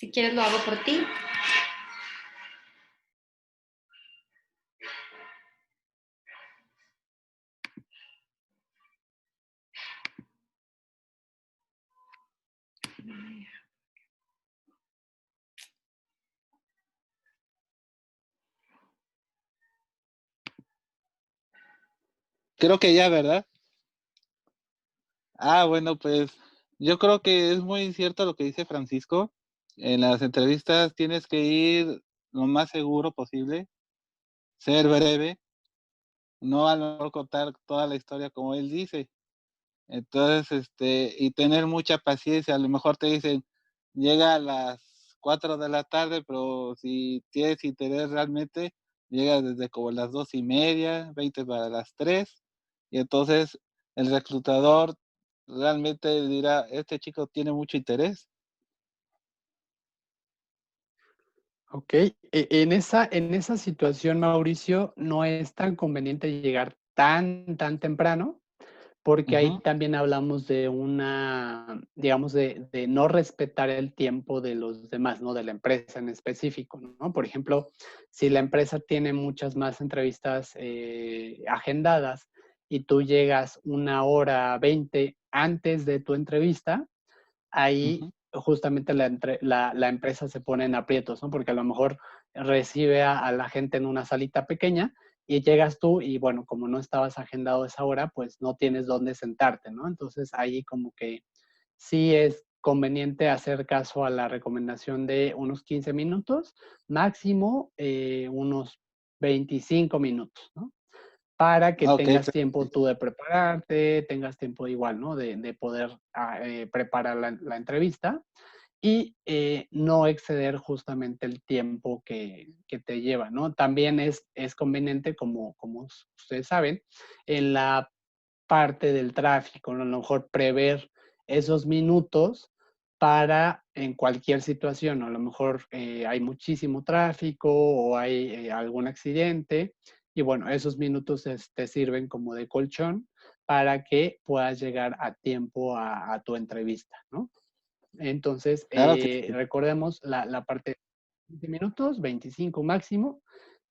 Si quieres lo hago por ti. Creo que ya, ¿verdad? Bueno, pues yo creo que es muy cierto lo que dice Francisco. En las entrevistas tienes que ir lo más seguro posible, ser breve, no a lo mejor contar toda la historia como él dice. Entonces, y tener mucha paciencia. A lo mejor te dicen, llega a las 4 de la tarde, pero si tienes interés realmente, llega desde como las 2:30, 20 para las 3. Y entonces el reclutador realmente dirá, este chico tiene mucho interés. Ok, en esa situación, Mauricio, no es tan conveniente llegar tan temprano, porque ahí Ujú, también hablamos de una, digamos, de no respetar el tiempo de los demás, ¿no? De la empresa en específico, ¿no? Por ejemplo, si la empresa tiene muchas más entrevistas agendadas y tú llegas 1 hora 20 antes de tu entrevista, ahí ujú. justamente la empresa se pone en aprietos, ¿no? Porque a lo mejor recibe a la gente en una salita pequeña y llegas tú y bueno, como no estabas agendado esa hora, pues no tienes dónde sentarte, ¿no? Entonces ahí como que sí es conveniente hacer caso a la recomendación de unos 15 minutos, máximo unos 25 minutos, ¿no? Para que Ok, tengas tiempo tú de prepararte, tengas tiempo igual, ¿no? De poder preparar la entrevista y no exceder justamente el tiempo que te lleva, ¿no? También es conveniente, como ustedes saben, en la parte del tráfico, ¿no? A lo mejor prever esos minutos para en cualquier situación, ¿no? A lo mejor hay muchísimo tráfico o hay algún accidente y bueno, esos minutos te sirven como de colchón para que puedas llegar a tiempo a tu entrevista, ¿no? Entonces, claro que sí. recordemos la parte de 20 minutos, 25 máximo,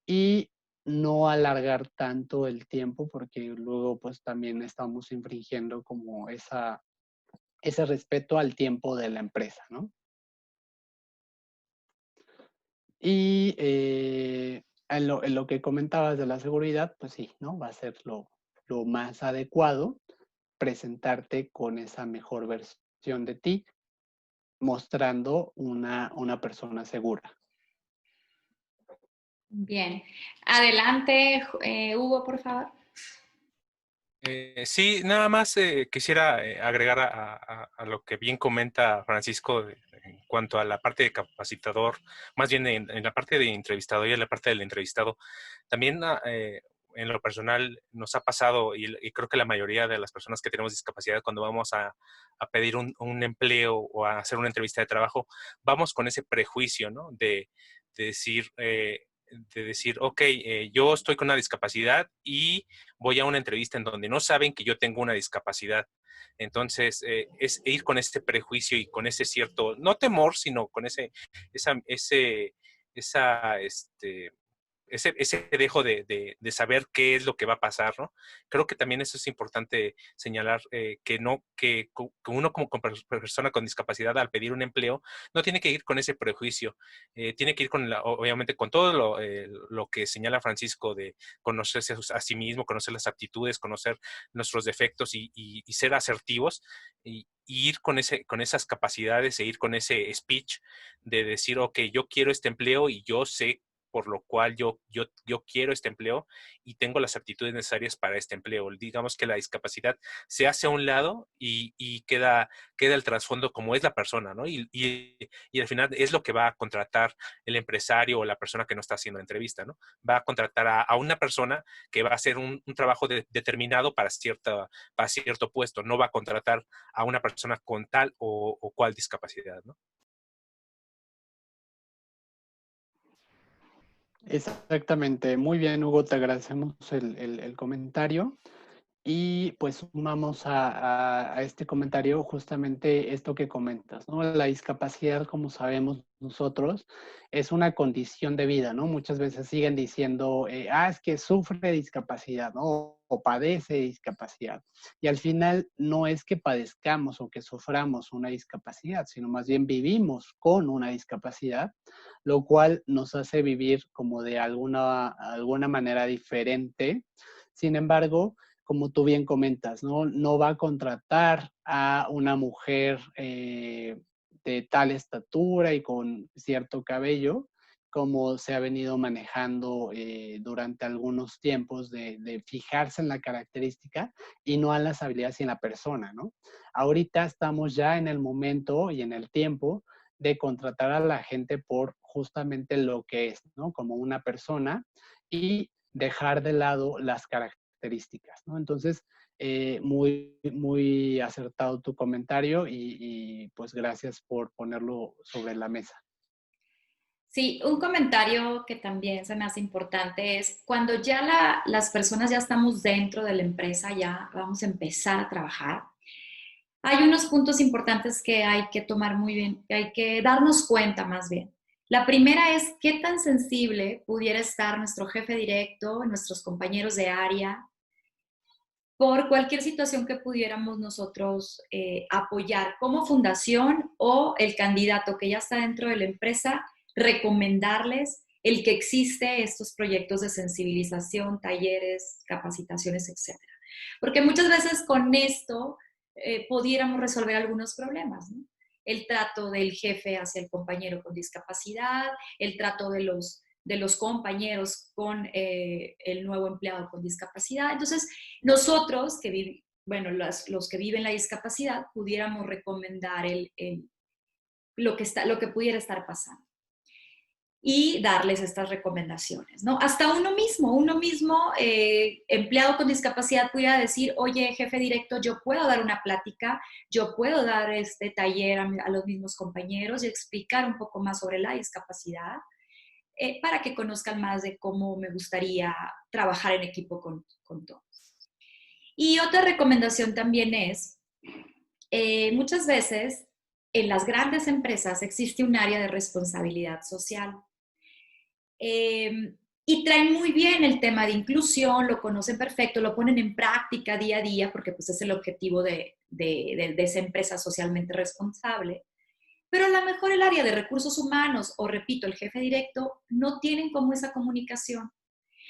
y no alargar tanto el tiempo porque luego pues también estamos infringiendo como ese respeto al tiempo de la empresa, ¿no? Y en lo que comentabas de la seguridad, pues sí, ¿no? Va a ser lo más adecuado presentarte con esa mejor versión de ti, mostrando una persona segura. Bien. Adelante, Hugo, por favor. Sí, nada más quisiera agregar a lo que bien comenta Francisco en cuanto a la parte de capacitador, más bien en la parte de entrevistador y en la parte del entrevistado. También en lo personal nos ha pasado, y creo que la mayoría de las personas que tenemos discapacidad, cuando vamos a pedir un empleo o a hacer una entrevista de trabajo, vamos con ese prejuicio, ¿no? De decir, ok, yo estoy con una discapacidad y voy a una entrevista en donde no saben que yo tengo una discapacidad. Entonces, es ir con este prejuicio y con ese cierto, no temor, sino con esa, ese dejo de saber qué es lo que va a pasar, ¿no? Creo que también eso es importante señalar, que uno como persona con discapacidad al pedir un empleo no tiene que ir con ese prejuicio, tiene que ir obviamente con todo lo que señala Francisco de conocerse a sí mismo, conocer las aptitudes, conocer nuestros defectos y ser asertivos y ir con esas capacidades e ir con ese speech de decir, ok, yo quiero este empleo y yo sé por lo cual yo quiero este empleo y tengo las aptitudes necesarias para este empleo. Digamos que la discapacidad se hace a un lado y queda el trasfondo como es la persona, ¿no? Y al final es lo que va a contratar el empresario o la persona que no está haciendo la entrevista, ¿no? Va a contratar a una persona que va a hacer un trabajo determinado para cierto puesto, no va a contratar a una persona con tal o cual discapacidad, ¿no? Exactamente, muy bien, Hugo, te agradecemos el comentario. Y pues sumamos a este comentario justamente esto que comentas, ¿no? La discapacidad, como sabemos nosotros, es una condición de vida, ¿no? Muchas veces siguen diciendo, es que sufre de discapacidad, ¿no? O padece de discapacidad. Y al final no es que padezcamos o que suframos una discapacidad, sino más bien vivimos con una discapacidad, lo cual nos hace vivir como de alguna manera diferente. Sin embargo, como tú bien comentas, ¿no? No va a contratar a una mujer de tal estatura y con cierto cabello, como se ha venido manejando durante algunos tiempos de fijarse en la característica y no a las habilidades y en la persona, ¿no? Ahorita estamos ya en el momento y en el tiempo de contratar a la gente por justamente lo que es, ¿no? Como una persona y dejar de lado las características, ¿no? Entonces, muy acertado tu comentario y pues gracias por ponerlo sobre la mesa. Sí, un comentario que también se me hace importante es cuando ya las personas ya estamos dentro de la empresa, ya vamos a empezar a trabajar, hay unos puntos importantes que hay que tomar muy bien, que hay que darnos cuenta más bien. La primera es qué tan sensible pudiera estar nuestro jefe directo, nuestros compañeros de área, por cualquier situación que pudiéramos nosotros apoyar como fundación o el candidato que ya está dentro de la empresa, recomendarles el que existe estos proyectos de sensibilización, talleres, capacitaciones, etcétera. Porque muchas veces con esto pudiéramos resolver algunos problemas, ¿no? El trato del jefe hacia el compañero con discapacidad, el trato de los compañeros con el nuevo empleado con discapacidad. Entonces, nosotros, bueno, los que viven la discapacidad, pudiéramos recomendar lo que pudiera estar pasando y darles estas recomendaciones, ¿no? Hasta uno mismo empleado con discapacidad pudiera decir, oye, jefe directo, yo puedo dar una plática, yo puedo dar este taller a los mismos compañeros y explicar un poco más sobre la discapacidad para que conozcan más de cómo me gustaría trabajar en equipo con todos. Y otra recomendación también es, muchas veces en las grandes empresas existe un área de responsabilidad social. Y traen muy bien el tema de inclusión, lo conocen perfecto, lo ponen en práctica día a día, porque pues es el objetivo de esa empresa socialmente responsable. Pero a lo mejor el área de recursos humanos, o repito, el jefe directo, no tienen como esa comunicación.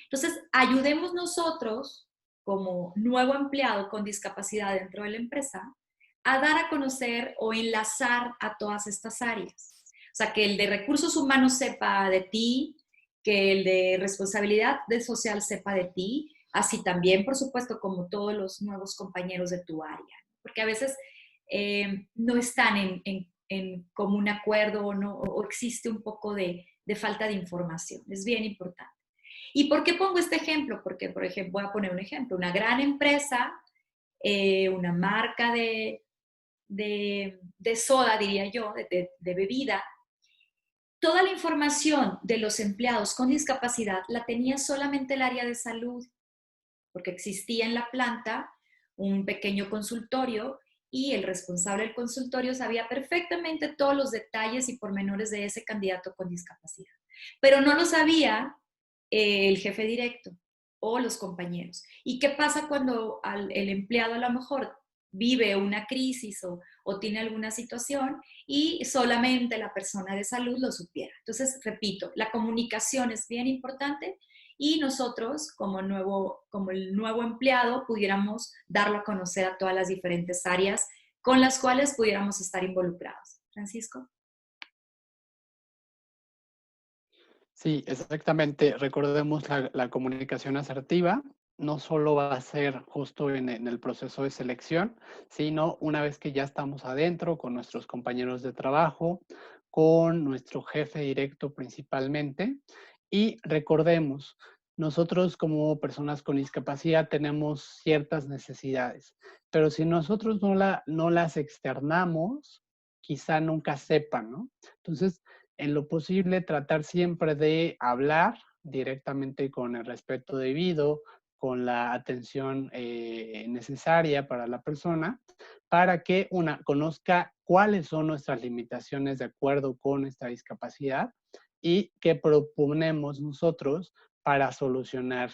Entonces, ayudemos nosotros, como nuevo empleado con discapacidad dentro de la empresa, a dar a conocer o enlazar a todas estas áreas. O sea, que el de recursos humanos sepa de ti, que el de responsabilidad de social sepa de ti, así también, por supuesto, como todos los nuevos compañeros de tu área. Porque a veces no están en común acuerdo o existe un poco de falta de información. Es bien importante. ¿Y por qué pongo este ejemplo? Porque, por ejemplo, voy a poner un ejemplo. Una gran empresa, una marca de soda, diría yo, de bebida, toda la información de los empleados con discapacidad la tenía solamente el área de salud, porque existía en la planta un pequeño consultorio y el responsable del consultorio sabía perfectamente todos los detalles y pormenores de ese candidato con discapacidad. Pero no lo sabía el jefe directo o los compañeros. ¿Y qué pasa cuando el empleado a lo mejor vive una crisis o tiene alguna situación y solamente la persona de salud lo supiera? Entonces, repito, la comunicación es bien importante y nosotros, como el nuevo empleado, pudiéramos darlo a conocer a todas las diferentes áreas con las cuales pudiéramos estar involucrados. Francisco. Sí, exactamente. Recordemos la comunicación asertiva. No solo va a ser justo en el proceso de selección, sino una vez que ya estamos adentro con nuestros compañeros de trabajo, con nuestro jefe directo principalmente. Y recordemos, nosotros como personas con discapacidad tenemos ciertas necesidades, pero si nosotros no las externamos, quizá nunca sepan, ¿no? Entonces, en lo posible, tratar siempre de hablar directamente con el respeto debido, con la atención necesaria para la persona, para que conozca cuáles son nuestras limitaciones de acuerdo con esta discapacidad y qué proponemos nosotros para solucionar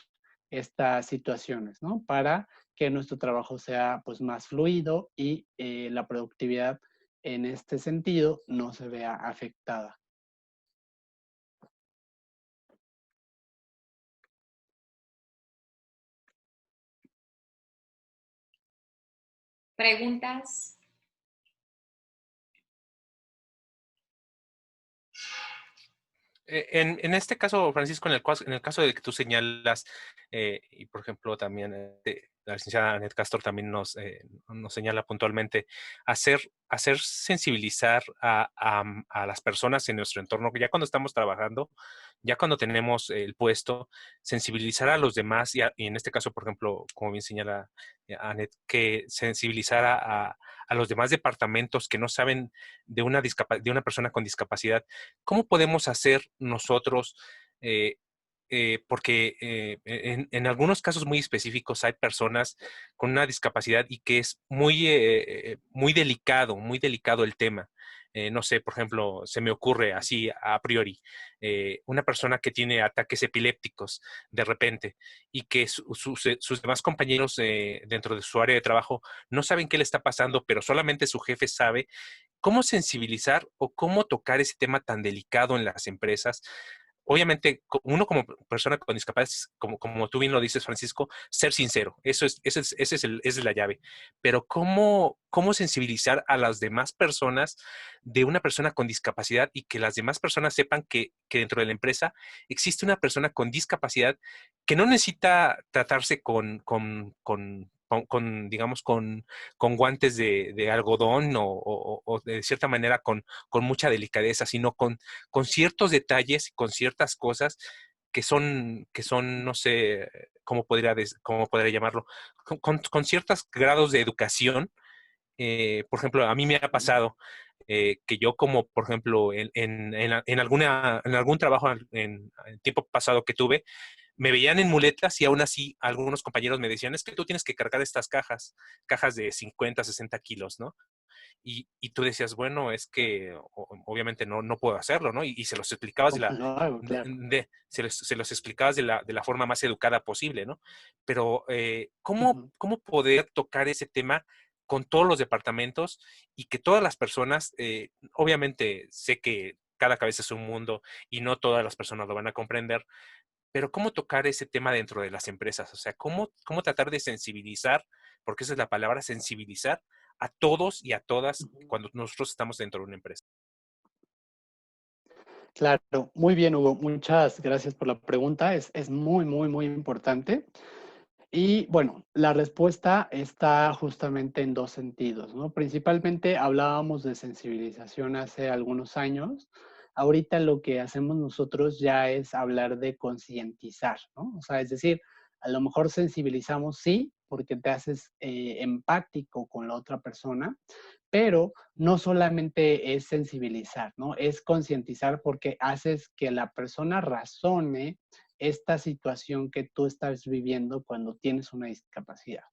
estas situaciones, ¿no? Para que nuestro trabajo sea pues más fluido y la productividad en este sentido no se vea afectada. ¿Preguntas? En este caso, Francisco, en el caso de que tú señalas, y por ejemplo también la licenciada Anet Castor también nos señala puntualmente, hacer sensibilizar a las personas en nuestro entorno, que ya cuando estamos trabajando, ya cuando tenemos el puesto, sensibilizar a los demás, y en este caso, por ejemplo, como bien señala Anet, que sensibilizar a los demás departamentos que no saben de una persona con discapacidad. ¿Cómo podemos hacer nosotros? Porque en algunos casos muy específicos hay personas con una discapacidad y que es muy delicado el tema. No sé, por ejemplo, se me ocurre así a priori, una persona que tiene ataques epilépticos de repente y que sus demás compañeros dentro de su área de trabajo no saben qué le está pasando, pero solamente su jefe sabe. ¿Cómo sensibilizar o cómo tocar ese tema tan delicado en las empresas? Obviamente, uno como persona con discapacidad, como tú bien lo dices, Francisco, ser sincero, esa es la llave. Pero ¿cómo sensibilizar a las demás personas de una persona con discapacidad y que las demás personas sepan que dentro de la empresa existe una persona con discapacidad que no necesita tratarse digamos, con guantes de algodón o de cierta manera con mucha delicadeza, sino con ciertos detalles, con ciertas cosas no sé cómo podría llamarlo, con ciertos grados de educación. Por ejemplo, a mí me ha pasado que yo como, por ejemplo, en algún trabajo en el tiempo pasado que tuve, me veían en muletas y aún así algunos compañeros me decían, es que tú tienes que cargar estas cajas de 50, 60 kilos, ¿no? Y tú decías, bueno, es que obviamente no puedo hacerlo, ¿no? Y se los explicabas ¿Cómo lo hago? Claro. se los explicabas de la forma más educada posible, ¿no? Pero, Ujú. ¿cómo poder tocar ese tema con todos los departamentos y que todas las personas, obviamente sé que cada cabeza es un mundo y no todas las personas lo van a comprender, pero ¿cómo tocar ese tema dentro de las empresas? O sea, ¿cómo tratar de sensibilizar, porque esa es la palabra, sensibilizar a todos y a todas Ujú. cuando nosotros estamos dentro de una empresa? Claro, muy bien, Hugo. Muchas gracias por la pregunta. Es muy, muy, muy importante. Y bueno, la respuesta está justamente en dos sentidos, ¿no? Principalmente hablábamos de sensibilización hace algunos años. Ahorita lo que hacemos nosotros ya es hablar de concientizar, ¿no? O sea, es decir, a lo mejor sensibilizamos, sí, porque te haces empático con la otra persona, pero no solamente es sensibilizar, ¿no? Es concientizar porque haces que la persona razone esta situación que tú estás viviendo cuando tienes una discapacidad.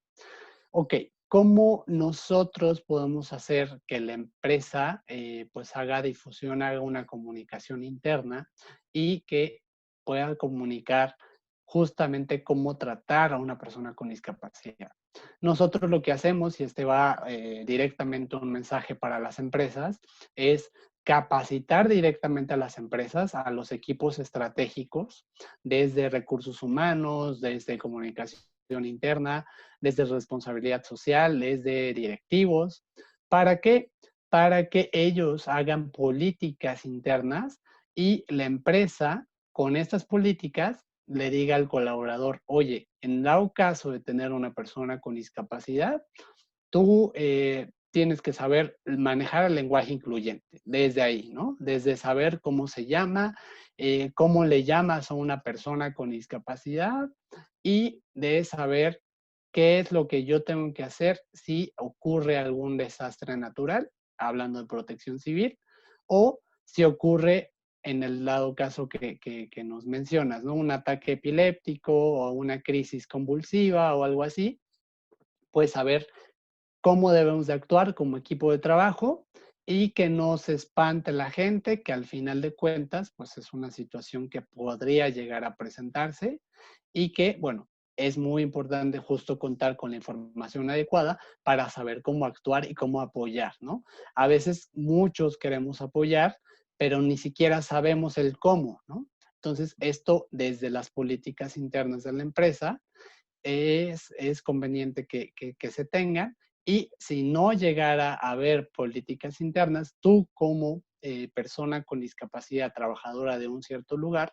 Ok, ¿cómo nosotros podemos hacer que la empresa pues haga difusión, haga una comunicación interna y que pueda comunicar justamente cómo tratar a una persona con discapacidad? Nosotros lo que hacemos, y este va directamente un mensaje para las empresas, es capacitar directamente a las empresas, a los equipos estratégicos, desde recursos humanos, desde comunicación interna, desde responsabilidad social, desde directivos. ¿Para qué? Para que ellos hagan políticas internas y la empresa, con estas políticas, le diga al colaborador, oye, en dado caso de tener una persona con discapacidad, tú tienes que saber manejar el lenguaje incluyente, desde ahí, ¿no? Desde saber cómo se llama, cómo le llamas a una persona con discapacidad y de saber qué es lo que yo tengo que hacer si ocurre algún desastre natural, hablando de protección civil, o si ocurre en el dado caso que nos mencionas, ¿no? Un ataque epiléptico o una crisis convulsiva o algo así, pues saber cómo debemos de actuar como equipo de trabajo y que no se espante la gente, que al final de cuentas, pues es una situación que podría llegar a presentarse y que, bueno, es muy importante justo contar con la información adecuada para saber cómo actuar y cómo apoyar, ¿no? A veces muchos queremos apoyar, pero ni siquiera sabemos el cómo, ¿no? Entonces, esto desde las políticas internas de la empresa es conveniente que se tengan. Y si no llegara a haber políticas internas, tú como persona con discapacidad trabajadora de un cierto lugar,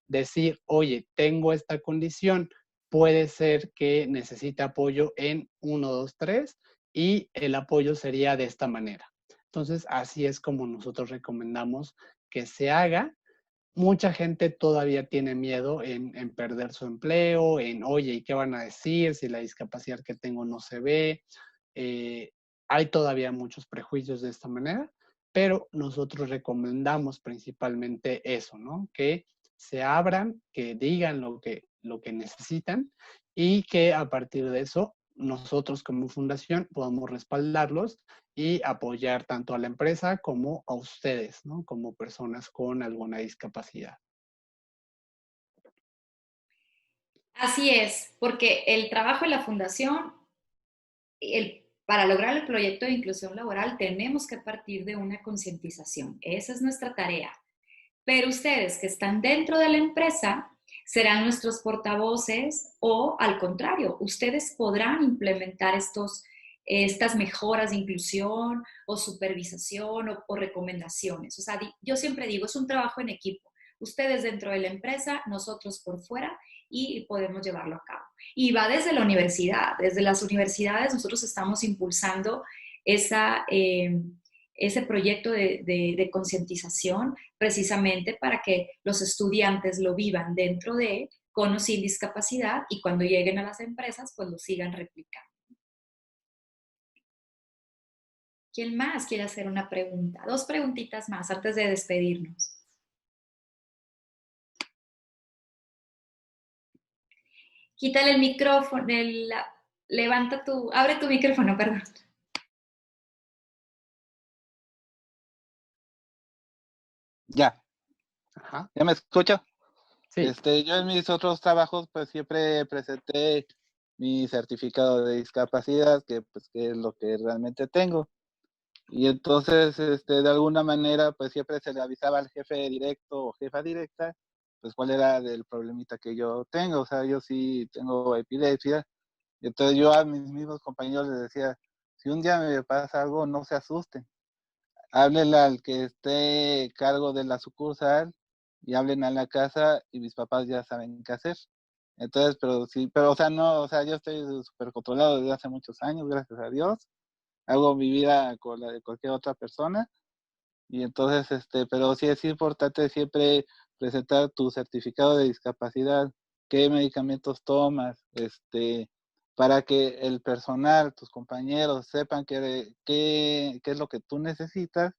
decir, oye, tengo esta condición, puede ser que necesite apoyo en 1, 2, 3 y el apoyo sería de esta manera. Entonces, así es como nosotros recomendamos que se haga. Mucha gente todavía tiene miedo en perder su empleo, en, oye, ¿y qué van a decir si la discapacidad que tengo no se ve? Eh, Hay todavía muchos prejuicios de esta manera, pero nosotros recomendamos principalmente eso, ¿no? Que se abran, que digan lo que necesitan y que a partir de eso nosotros como fundación podamos respaldarlos y apoyar tanto a la empresa como a ustedes, ¿no? Como personas con alguna discapacidad. Así es, porque el trabajo en la fundación, para lograr el proyecto de inclusión laboral, tenemos que partir de una concientización. Esa es nuestra tarea. Pero ustedes que están dentro de la empresa serán nuestros portavoces o al contrario, ustedes podrán implementar estas mejoras de inclusión o supervisación o recomendaciones. O sea, yo siempre digo, es un trabajo en equipo. Ustedes dentro de la empresa, nosotros por fuera y podemos llevarlo a cabo. Y va desde la universidad. Desde las universidades nosotros estamos impulsando esa, ese proyecto de concientización precisamente para que los estudiantes lo vivan dentro de, con o sin discapacidad, y cuando lleguen a las empresas, pues lo sigan replicando. ¿Quién más quiere hacer una pregunta? Dos preguntitas más antes de despedirnos. Quítale el micrófono, abre tu micrófono, perdón. Ya, Ajá. ¿ya me escucha? Sí. Yo en mis otros trabajos pues siempre presenté mi certificado de discapacidad, que es lo que realmente tengo. Y entonces, de alguna manera, pues siempre se le avisaba al jefe directo o jefa directa, pues cuál era el problemita que yo tengo. O sea, yo sí tengo epilepsia. Y entonces yo a mis mismos compañeros les decía, si un día me pasa algo, no se asusten. Háblenle al que esté cargo de la sucursal y hablen a la casa y mis papás ya saben qué hacer. Entonces, pero sí, pero o sea, no, o sea, yo estoy súper controlado desde hace muchos años, gracias a Dios. Hago mi vida con la de cualquier otra persona. Y entonces, pero sí es importante siempre presentar tu certificado de discapacidad, qué medicamentos tomas, para que el personal, tus compañeros sepan qué es lo que tú necesitas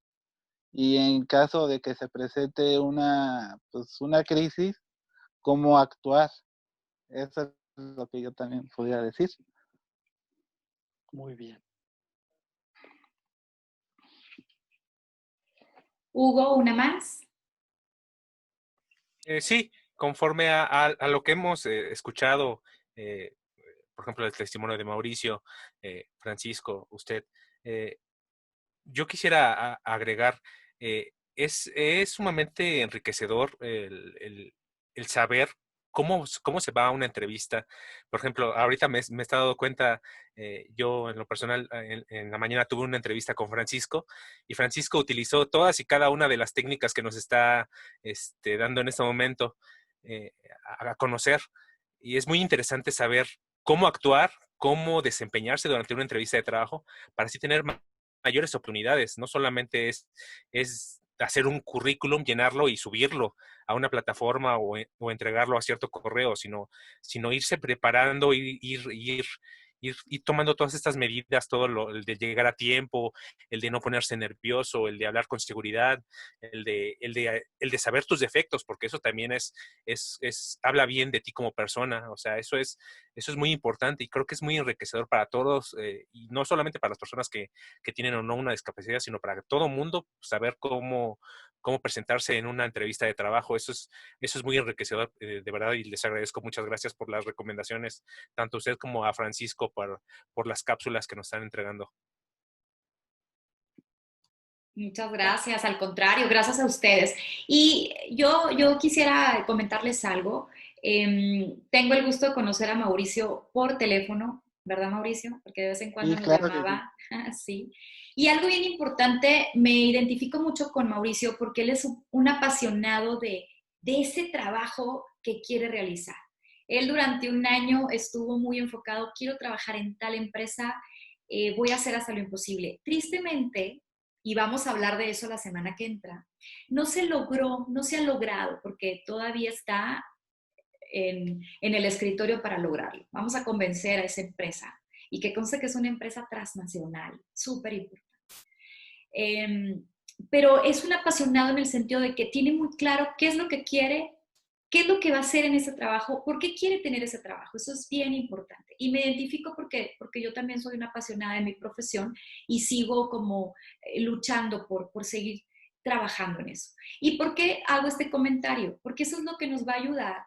y en caso de que se presente pues una crisis, cómo actuar. Eso es lo que yo también podría decir. Muy bien. Hugo, una más. Sí, conforme a lo que hemos escuchado, por ejemplo, el testimonio de Mauricio, Francisco, usted, yo quisiera agregar, es sumamente enriquecedor el saber cómo se va a una entrevista. Por ejemplo, ahorita me he estado cuenta, yo en lo personal, en la mañana tuve una entrevista con Francisco y Francisco utilizó todas y cada una de las técnicas que nos está dando en este momento eh, a conocer. Y es muy interesante saber cómo actuar, cómo desempeñarse durante una entrevista de trabajo para así tener mayores oportunidades. No solamente es hacer un currículum, llenarlo y subirlo a una plataforma o entregarlo a cierto correo, sino irse preparando, ir ir tomando todas estas medidas, el de llegar a tiempo, el de no ponerse nervioso, el de hablar con seguridad, el de saber tus defectos, porque eso también habla bien de ti como persona. O sea, eso es muy importante y creo que es muy enriquecedor para todos, y no solamente para las personas que tienen o no una discapacidad, sino para todo mundo, saber cómo presentarse en una entrevista de trabajo. Eso es muy enriquecedor, de verdad, y les agradezco. Muchas gracias por las recomendaciones, tanto a usted como a Francisco, por las cápsulas que nos están entregando. Muchas gracias, al contrario, gracias a ustedes. Y yo quisiera comentarles algo. Tengo el gusto de conocer a Mauricio por teléfono, ¿verdad, Mauricio? Porque de vez en cuando Sí, nos claro que sí. llamaba. Sí. Y algo bien importante, me identifico mucho con Mauricio porque él es un apasionado de ese trabajo que quiere realizar. Él durante un año estuvo muy enfocado, quiero trabajar en tal empresa, voy a hacer hasta lo imposible. Tristemente, y vamos a hablar de eso la semana que entra, no se logró, no se ha logrado, porque todavía está en el escritorio para lograrlo. Vamos a convencer a esa empresa y que conste que es una empresa transnacional, súper importante. Pero es un apasionado en el sentido de que tiene muy claro qué es lo que quiere, qué es lo que va a hacer en ese trabajo, por qué quiere tener ese trabajo. Eso es bien importante. Y me identifico porque yo también soy una apasionada de mi profesión y sigo como luchando por seguir trabajando en eso. ¿Y por qué hago este comentario? Porque eso es lo que nos va a ayudar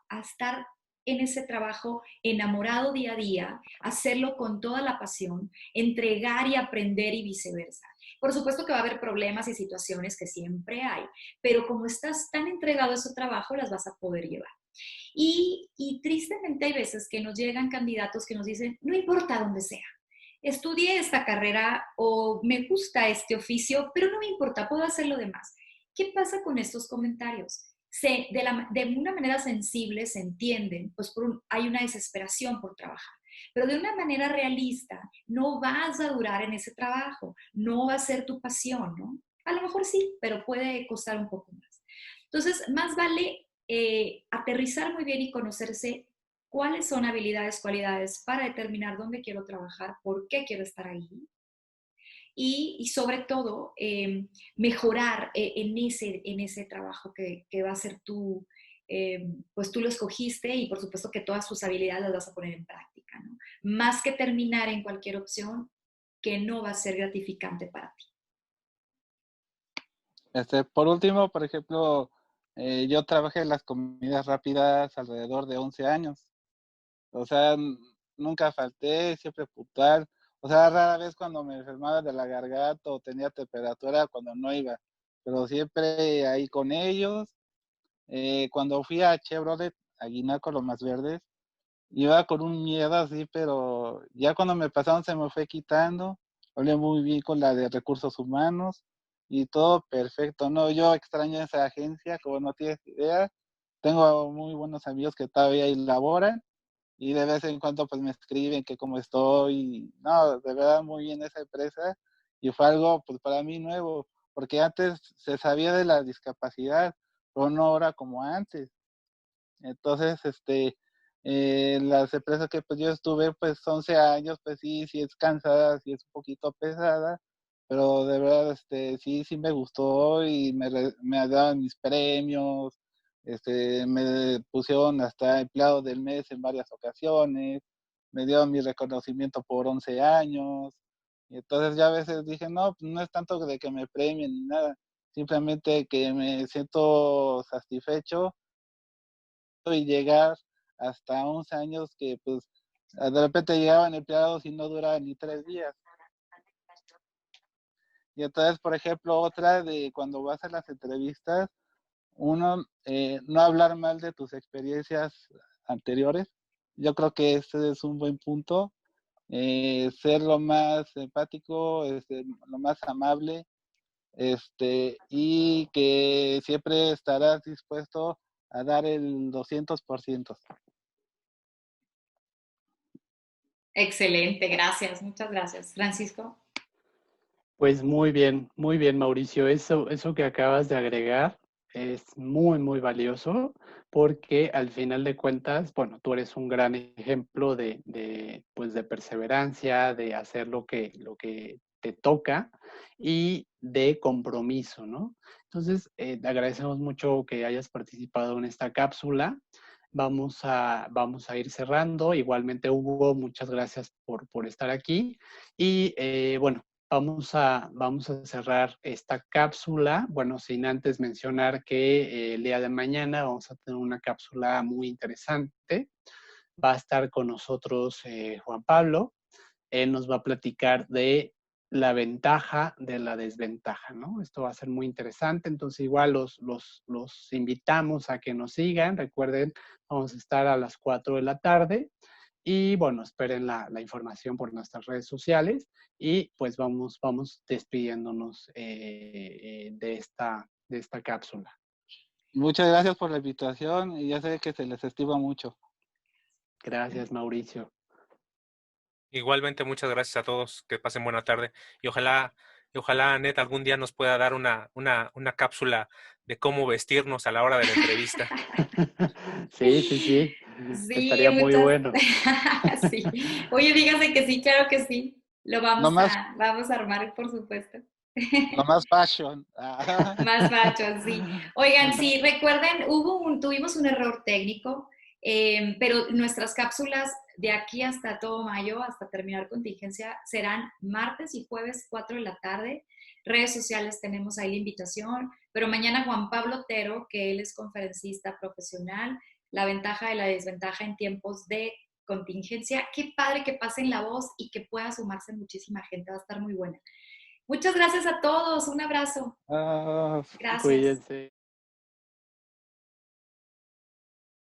a estar en ese trabajo enamorado día a día, hacerlo con toda la pasión, entregar y aprender y viceversa. Por supuesto que va a haber problemas y situaciones que siempre hay, pero como estás tan entregado a ese trabajo, las vas a poder llevar. Y tristemente hay veces que nos llegan candidatos que nos dicen, no importa dónde sea, estudié esta carrera o me gusta este oficio, pero no me importa, puedo hacer lo demás. ¿Qué pasa con estos comentarios? De una manera sensible se entienden, pues hay una desesperación por trabajar, pero de una manera realista no vas a durar en ese trabajo, no va a ser tu pasión, ¿no? A lo mejor sí, pero puede costar un poco más. Entonces, más vale aterrizar muy bien y conocerse cuáles son habilidades, cualidades para determinar dónde quiero trabajar, por qué quiero estar ahí, y sobre todo mejorar en ese trabajo que va a ser tú, pues tú lo escogiste y por supuesto que todas tus habilidades las vas a poner en práctica, ¿no? Más que terminar en cualquier opción que no va a ser gratificante para ti. Por último, por ejemplo, yo trabajé en las comidas rápidas alrededor de 11 años. O sea, nunca falté, siempre puntual. O sea, rara vez cuando me enfermaba de la garganta o tenía temperatura, cuando no iba. Pero siempre ahí con ellos. Cuando fui a Chevrolet, a Guinaco, los más verdes, iba con un miedo así, pero ya cuando me pasaron se me fue quitando. Hablé muy bien con la de recursos humanos y todo perfecto. No, yo extraño esa agencia, como no tienes idea. Tengo muy buenos amigos que todavía ahí laboran y de vez en cuando pues me escriben que cómo estoy. No, de verdad muy bien esa empresa y fue algo pues para mí nuevo, porque antes se sabía de la discapacidad, pero no ahora como antes. Entonces, las empresas que pues yo estuve pues 11 años, pues sí es cansada, sí es un poquito pesada, pero de verdad, sí me gustó y me daban mis premios, me pusieron hasta empleado del mes en varias ocasiones, me dieron mi reconocimiento por 11 años, y entonces ya a veces dije, no, pues no es tanto de que me premien ni nada, simplemente que me siento satisfecho y llegar hasta 11 años que pues de repente llegaban empleados y no duraban ni 3 días. Y entonces, por ejemplo, otra de cuando vas a las entrevistas, uno, no hablar mal de tus experiencias anteriores. Yo creo que ese es un buen punto. Ser lo más empático, lo más amable, y que siempre estarás dispuesto a dar el 200%. Excelente, gracias, muchas gracias. Francisco. Pues muy bien, Mauricio. Eso que acabas de agregar es muy, muy valioso porque al final de cuentas, bueno, tú eres un gran ejemplo pues de perseverancia, de hacer lo que te toca y de compromiso, ¿no? Entonces, te agradecemos mucho que hayas participado en esta cápsula. Vamos a ir cerrando. Igualmente, Hugo, muchas gracias por estar aquí. Y bueno, vamos a cerrar esta cápsula. Bueno, sin antes mencionar que el día de mañana vamos a tener una cápsula muy interesante. Va a estar con nosotros Juan Pablo. Él nos va a platicar de la ventaja de la desventaja, ¿no? Esto va a ser muy interesante, entonces igual los invitamos a que nos sigan. Recuerden, vamos a estar a las 4 de la tarde y bueno, esperen la información por nuestras redes sociales y pues vamos despidiéndonos de esta cápsula. Muchas gracias por la invitación y ya sé que se les estima mucho. Gracias, Mauricio. Igualmente, muchas gracias a todos. Que pasen buena tarde. Y ojalá, Anet, algún día nos pueda dar una cápsula de cómo vestirnos a la hora de la entrevista. Sí. Sí, Estaría muy bueno. Sí. Oye, dígase que sí, claro que sí. Lo Nomás, vamos a armar, por supuesto. nomás fashion. Más machos, sí. Oigan, sí, recuerden, tuvimos un error técnico, pero nuestras cápsulas de aquí hasta todo mayo, hasta terminar contingencia, serán martes y jueves 4 de la tarde. Redes sociales tenemos ahí la invitación, pero mañana Juan Pablo Otero, que él es conferencista profesional, la ventaja y la desventaja en tiempos de contingencia. Qué padre que pasen la voz y que pueda sumarse muchísima gente, va a estar muy buena. Muchas gracias a todos, un abrazo. Gracias. Cuídense.